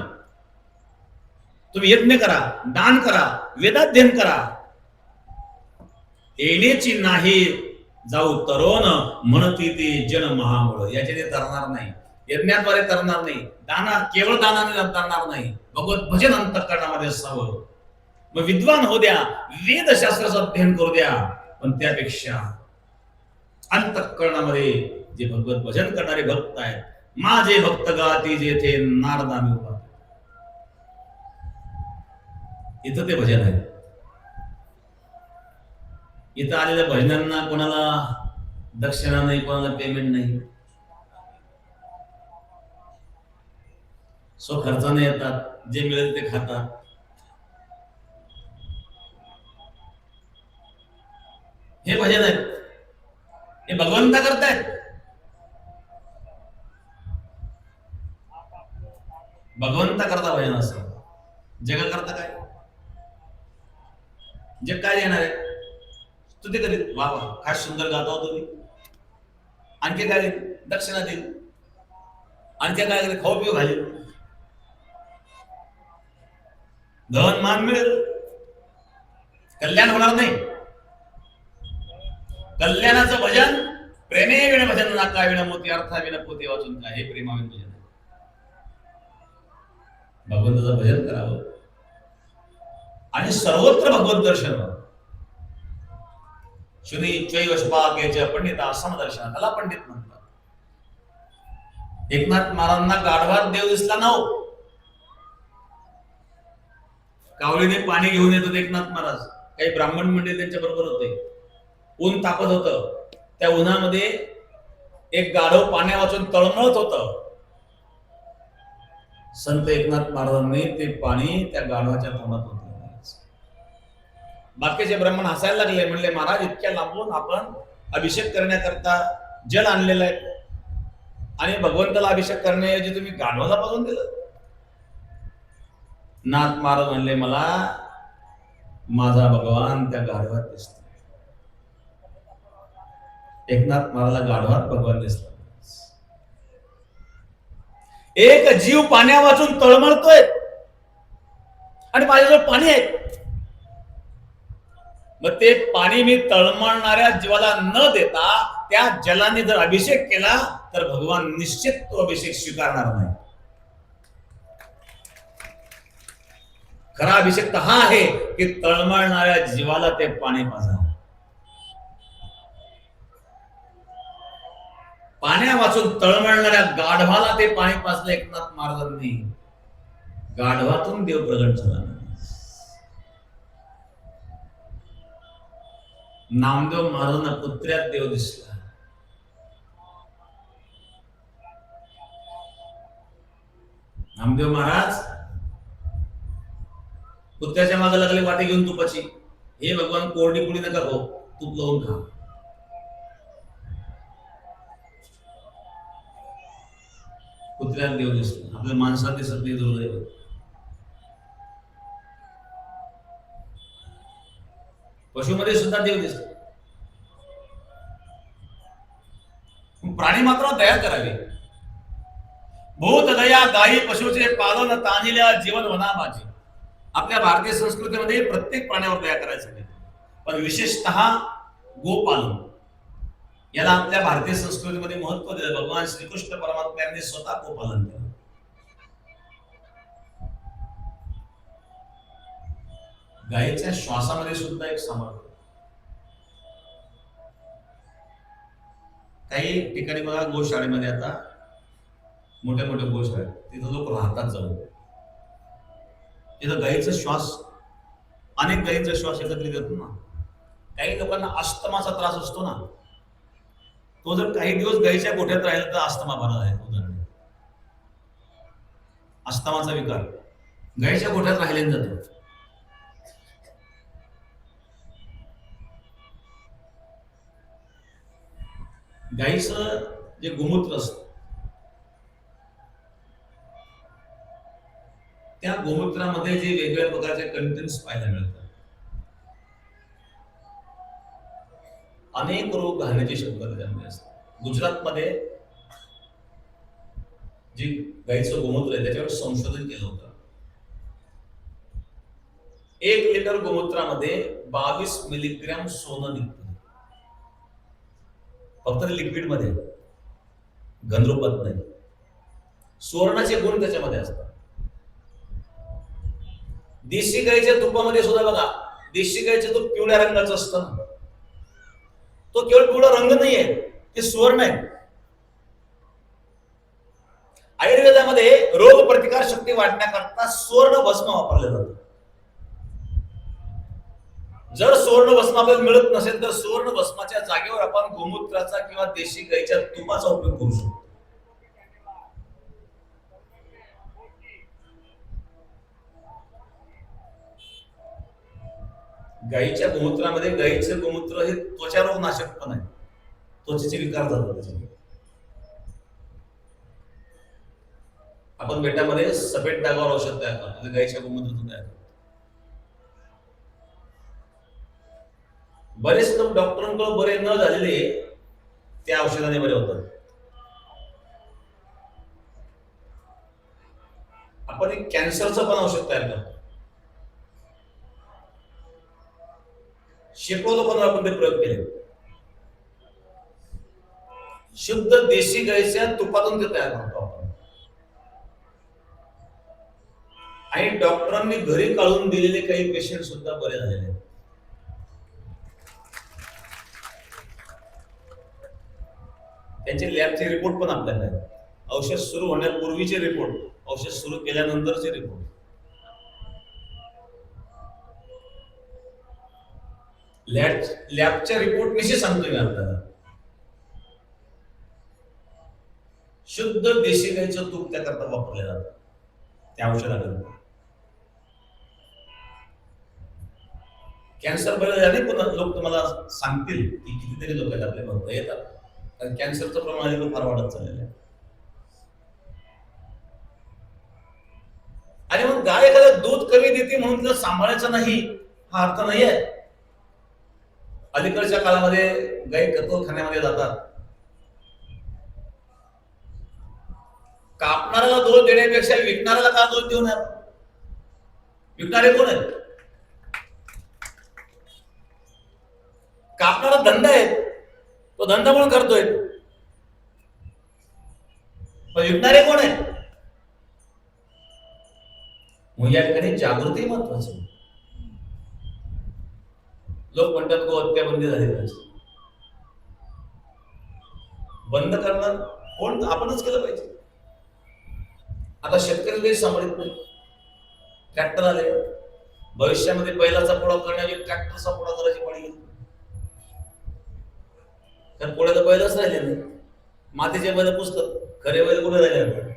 तुम्ही यज्ञ करा, दान करा, वेदाध्ययन करा, येण्याची नाही जाऊ तरोन म्हणती ती जन महामूळ. याचे ते तरणार नाही, यज्ञाद्वारे तरणार नाही, दाना केवळ दानाने तरणार नाही, भगवत भजन अंतःकरणामध्ये असावं. मग विद्वान हो द्या, वेदशास्त्राचं अध्ययन करू द्या, पण त्यापेक्षा अंतःकरणामध्ये जे भगवत भजन करणारे भक्त आहेत, माझे भक्त गाती जेथे नारदामी उभा, इथं ते भजन आहे. इथं आलेल्या भजनांना कोणाला दक्षिणा नाही, कोणाला पेमेंट नाही, सो खर्चाने येतात, जे मिळेल ते खातात. हे भजन आहेत, हे भगवंता करतायत. भगवंता करता भजन असं, जग करता काय, जग काय देणार आहे? स्तुती करीत, वा वा काय सुंदर गाता हो तुम्ही, आणखी काय दक्षिणा देईल, आणखी काय खाऊ पिऊ घालेल, धन मान मिळेल, कल्याण होणार नाही. कल्याणाचं भजन प्रेमे विण भजन नाका विण मोती, अर्था विण पोते वाचून काय, हे प्रेमाविण भजन. भगवंताचं भजन करावं आणि सर्वत्र भगवत दर्शन व्हावं. श्री चैवशपाकेच्या पंडिता समदर्शन, त्याला पंडित म्हणतात. एकनाथ महाराजांना गाढवात देव दिसला ना, कावळीने पाणी घेऊन येत होते एकनाथ महाराज, काही ब्राह्मण मंडळी त्यांच्या बरोबर होते. ऊन तापत होतं, त्या उन्हामध्ये एक गाढव पाण्या वाचून तळमळत होतं. संत एकनाथ महाराजांनी ते पाणी त्या गाढवाच्या तोंडात होतं. बाकीचे ब्राह्मण हसायला लागले, म्हणले महाराज इतक्या लांबून आपण अभिषेक करण्याकरता जल आणलेलं आहे आणि भगवंताला अभिषेक करण्याऐवजी तुम्ही गाढवाला पाजून दिलं. नाथ महाराज म्हणले मला माझा भगवान त्या गाढवात दिसतो. एकनाथ महाराजला गाढवात भगवान दिसला. एक जीव पाण्या वाचून तळमळतोय आणि माझ्याजवळ पाणी आहे, मग ते पाणी मी तळमळणाऱ्या जीवाला न देता त्या जलाने जर अभिषेक केला तर भगवान निश्चित तो अभिषेक स्वीकारणार नाही. खरा अभिषेक तर हा आहे की तळमळणाऱ्या जीवाला ते पाणी पाजा. पाण्या वाचून तळमळणाऱ्या गाढवाला ते पाणी पाजलं एकनाथ महाराजांनी. गाढवातून देव प्रगट झाला. नामदेव महाराजांना कुत्र्यात देव दिसला. नामदेव महाराज कुत्र्याच्या मागे लागले वाटे घेऊन तुपाची, हे भगवान कोरडी पुडी नका खाऊ, तूप लावून खा. कुत्र्याला देव दिसतो, आपल्या माणसाला दिसत नाही. दुर्दैव. पशुमध्ये सुद्धा देव दिसतो. प्राणी मात्र दया करावी. भूत दया गायी पशुचे पालन तानिल्या जीवन वना माझे. आपल्या भारतीय संस्कृतीमध्ये प्रत्येक प्राण्यावर दया करायचं, पण विशेषतः गोपालन याला आपल्या भारतीय संस्कृतीमध्ये महत्व दिलं. भगवान श्रीकृष्ण परमात्म्यांनी स्वतः गोपालन केलं. गायीच्या श्वासामध्ये सुद्धा एक सामर्थ्य. काही ठिकाणी बघा गोशाळेमध्ये, आता मोठ्या मोठ्या गोशाळेत तिथं लोक राहतात जाऊन, तिथं गायीचा श्वास, अनेक गायीचा श्वास एकत्रित येतो ना. काही लोकांना अस्थमाचा त्रास असतो ना, तो जर काही दिवस गायीच्या गोठ्यात राहिला तर अस्थमा बरा आहे. उदाहरण, अस्थमाचा विकार गायीच्या गोठ्यात राहिल्याने जातो. गायीचं जे गोमूत्र असतं, त्या गोमूत्रामध्ये जे वेगवेगळ्या प्रकारचे कंटेंट्स पाहायला मिळतात, अनेक रोग घालण्याची शक्यता त्यामध्ये असते. गुजरातमध्ये जे गायीचं गोमूत्र आहे त्याच्यावर संशोधन केलं होतं. 1 लिटर गोमूत्रामध्ये 22 मिलीग्रॅम सोनं निघतं. फक्त लिक्विड मध्ये, घनरूपात नाही. सुवर्णाचे गुण त्याच्यामध्ये असतात. देशी गाईच्या तुपामध्ये सुद्धा बघा, देशी गाईचे तूप पिवळ्या रंगाचं असतं. तो केवळ पिवळा रंग नाहीये, ते सुवर्ण आहे. आयुर्वेदामध्ये रोग प्रतिकार शक्ती वाढण्याकरता सुवर्ण भस्म वापरले जातं. जर सुवर्ण भस्म आपल्याला मिळत नसेल तर सुवर्ण भस्माच्या जागेवर आपण गोमूत्राचा किंवा देशी गाईच्या तुपाचा उपयोग करू शकतो. गाईच्या गोमूत्रामध्ये, गाईचे गोमूत्र हे त्वचा रोग नाशक पण आहे. त्वचेचे विकार जातात त्याच्यामध्ये. आपण बेटामध्ये सफेद डागावर औषध तयार करतो, गाईच्या गोमूत्रातून तयार करतो. बरेच लोक डॉक्टरांकडे बरे न झालेले त्या औषधाने बरे होतात. आपण एक कॅन्सरचं पण औषध तयार करतो. शेकडो लोकांना आपण ते प्रयोग केले. शुद्ध देशी गाईच्या तुपातून ते तयार करतो आपण. आणि डॉक्टरांनी घरी काढून दिलेले काही पेशंट सुद्धा बरे झालेले. त्यांचे लॅबचे रिपोर्ट पण आपल्याला आहेत. औषध सुरू होण्यापूर्वीचे रिपोर्ट, औषध सुरू केल्यानंतरचे रिपोर्ट. लॅबच्या रिपोर्ट विषयी सांगतोय मी आपल्याला. शुद्ध देशी गाईचं तूप त्याकरता वापरले जातं, त्या औषधाकरता. कॅन्सर बरे झाले पण लोक तुम्हाला सांगतील की कितीतरी लोक आहेत आपल्या भक्त येतात, कारण कॅन्सरचं प्रमाण फार वाढत चाललेलं आहे. आणि मग गाय एखाद्या दूध कमी देते म्हणून तिला सांभाळायचं नाही हा अर्थ नाही आहे. अलीकडच्या काळामध्ये गाई कत्तलखान्यामध्ये जातात. कापणाऱ्याला दोष देण्यापेक्षा विकणाऱ्याला का दोष देऊ नये? विकणारे कोण आहेत? कापणारा धंदा आहे, तो धंदा म्हणून करतोय. पण विकणारे कोण आहेत? मग या ठिकाणी जागृती महत्वाची. लोक म्हणतात गोहत्या बंदी झाली पाहिजे. बंद करणं कोण? आपणच केलं पाहिजे. आता शेतकरी काही सांभाळत नाही. ट्रॅक्टर आले, भविष्यामध्ये बैलाचा पुढा करण्याची ट्रॅक्टरचा पुढा करायची पाळी येईल. कारण पुढे तर बैलच राहिले नाही. मातीचे बैल पुसतात, खरे बैल कुठे राहिले?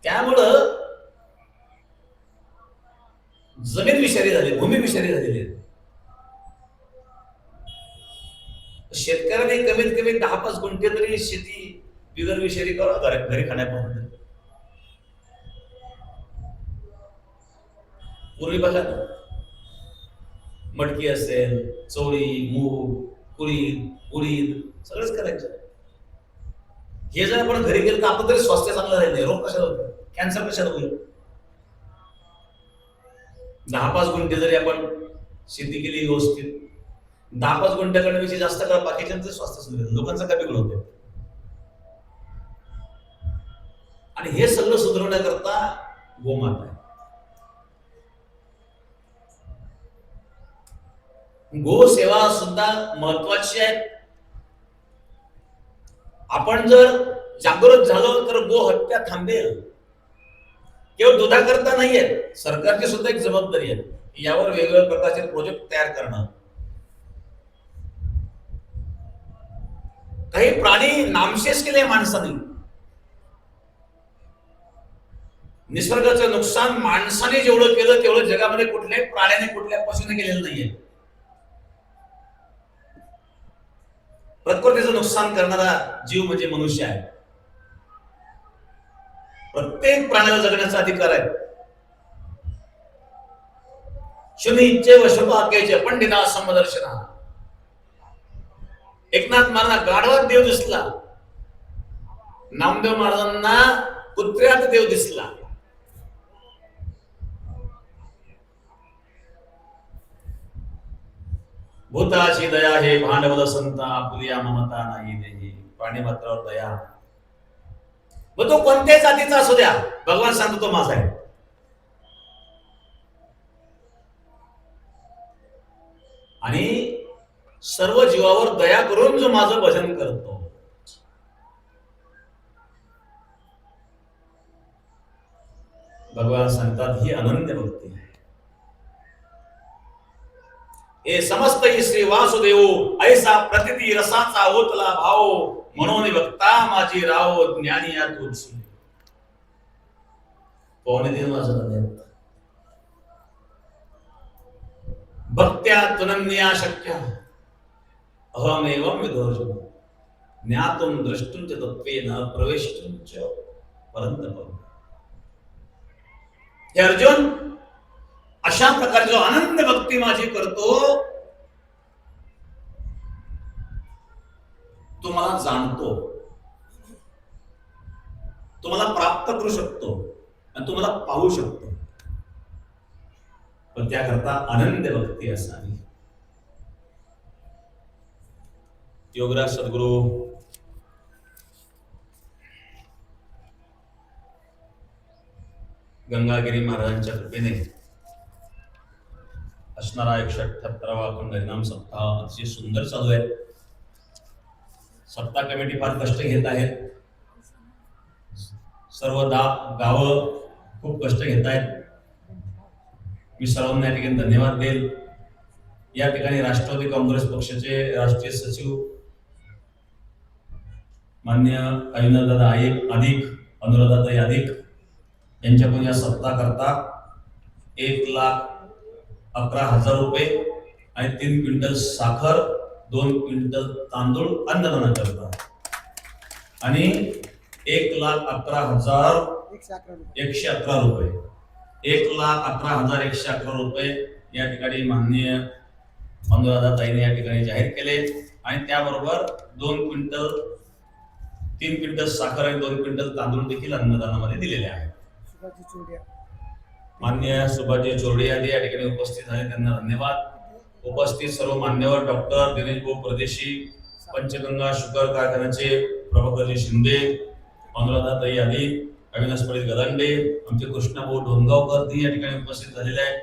त्यामुळं विषारी झाले, भूमी विषारी झालेली आहे. शेतकऱ्याने कमीत कमी 10-5 गुंठे तरी शेती बिगर विषारी करा घरी खाण्यापासून. पूर्वी बघा ना, मटकी असेल, चवळी, मूग, कुळीद, उडीद सगळंच करायचं. हे जर आपण घरी गेलं तर आपण तरी स्वास्थ्य चांगलं राहील नाही. रोग कशाला होतो, कॅन्सर कशाला होईल. 10-5 गुंठे जरी आपण शेती केली व्यवस्थित, 10-5 गुंठ्याकडे जास्त करा, बाकीच्यांचं स्वास्थ्य सुधारेल, लोकांचं काय बिघड होते. आणि हे सगळं सुधारण्याकरता गोमाता आहे. गो सेवा सुद्धा महत्वाची आहे. आपण जर जागृत झालो तर गो हत्या थांबेल. केवळ दुधाकरता नाहीये, सरकारची सुद्धा एक जबाबदारी आहे. यावर वेगवेगळ्या प्रकारचे प्रोजेक्ट तयार करणं. काही प्राणी नामशेष केले माणसाने. निसर्गाचं नुकसान माणसाने जेवढं केलं तेवढं जगामध्ये कुठल्याही प्राण्याने, कुठल्या पशूने केलेलं नाहीये. प्रकृतीचं नुकसान करणारा जीव म्हणजे मनुष्य आहे. प्रत्येक प्राण्याला जगण्याचा अधिकार आहे. शून्य इच्छे व शुभ आज्ञेचे पंडिता समदर्शना. एकनाथ महाराज गाढवात देव दिसला, नामदेव महाराजांना कुत्र्यात देव दिसला. भूताची दया हे भांडवल संता, आपुलिया ममता नाही देही. प्राणी मात्रावर दया. मग तो कोणत्याही जातीचा असू द्या, भगवान सांगतो तो माझा आहे. आणि सर्व जीवावर दया करून जो माझं भजन करतो, भगवान सांगतात ही अनन्य भक्ती आहे. हे समस्त श्री वासुदेव ऐसा प्रतिती रसाचा ओतला भाव, म्हणून भक्ता माझी राव ज्ञानी या तुलसी. पौने 3 वाजता भक्त्या तुनन्या शक्य अहमेवं विदोर्जुन ज्ञातुं द्रष्टुं च तत्त्वेन प्रवेष्टुं च परन्तप. हे अर्जुन, अशा प्रकारे जो आनंद भक्ती माझी करतो, तो मला जाणतो, तो मला प्राप्त करू शकतो आणि तो मला पाहू शकतो. पण त्याकरता आनंद भक्ती असावी. योगराज सद्गुरु गंगागिरी महाराजांच्या कृपेने असणारा 178वा अखंड हरिनाम सप्ताह अतिशय सुंदर चालू आहे. सप्ताह कमिटी फार कष्ट घेत आहेत. सर्व गावं खूप कष्ट घेत आहेत. मी सर्वांना या ठिकाणी धन्यवाद देईल. या ठिकाणी राष्ट्रवादी काँग्रेस पक्षाचे राष्ट्रीय सचिव मान्य अविनाशदादा अधिक अनुराधाताई अधिक यांच्याकडून या सप्ताह करता 1,11,000 रुपये आणि 3 क्विंटल साखर, 2 क्विंटल तांदूळ अन्नदान करतात. आणि 1,11,111 रुपये 1,11,111 रुपये या ठिकाणी माननीय अनुराधाताईने या ठिकाणी जाहीर केले. आणि त्याबरोबर 3 क्विंटल साखर आणि 2 क्विंटल तांदूळ देखील अन्नदानामध्ये दिलेले आहेत. मान्य सुभाजी चोरडिया या ठिकाणी उपस्थित आहेत, त्यांना धन्यवाद. उपस्थित सर्व मान्यवर डॉक्टर दिनेश भाऊ परदेशी, पंचगंगा शुगर कारखान्याचे प्रभाकरजी शिंदे, अनुराधाताई आली, अविनाश पाटील गलांडे, आमचे कृष्णभाऊ ढोणगावकर या ठिकाणी उपस्थित झालेले आहेत.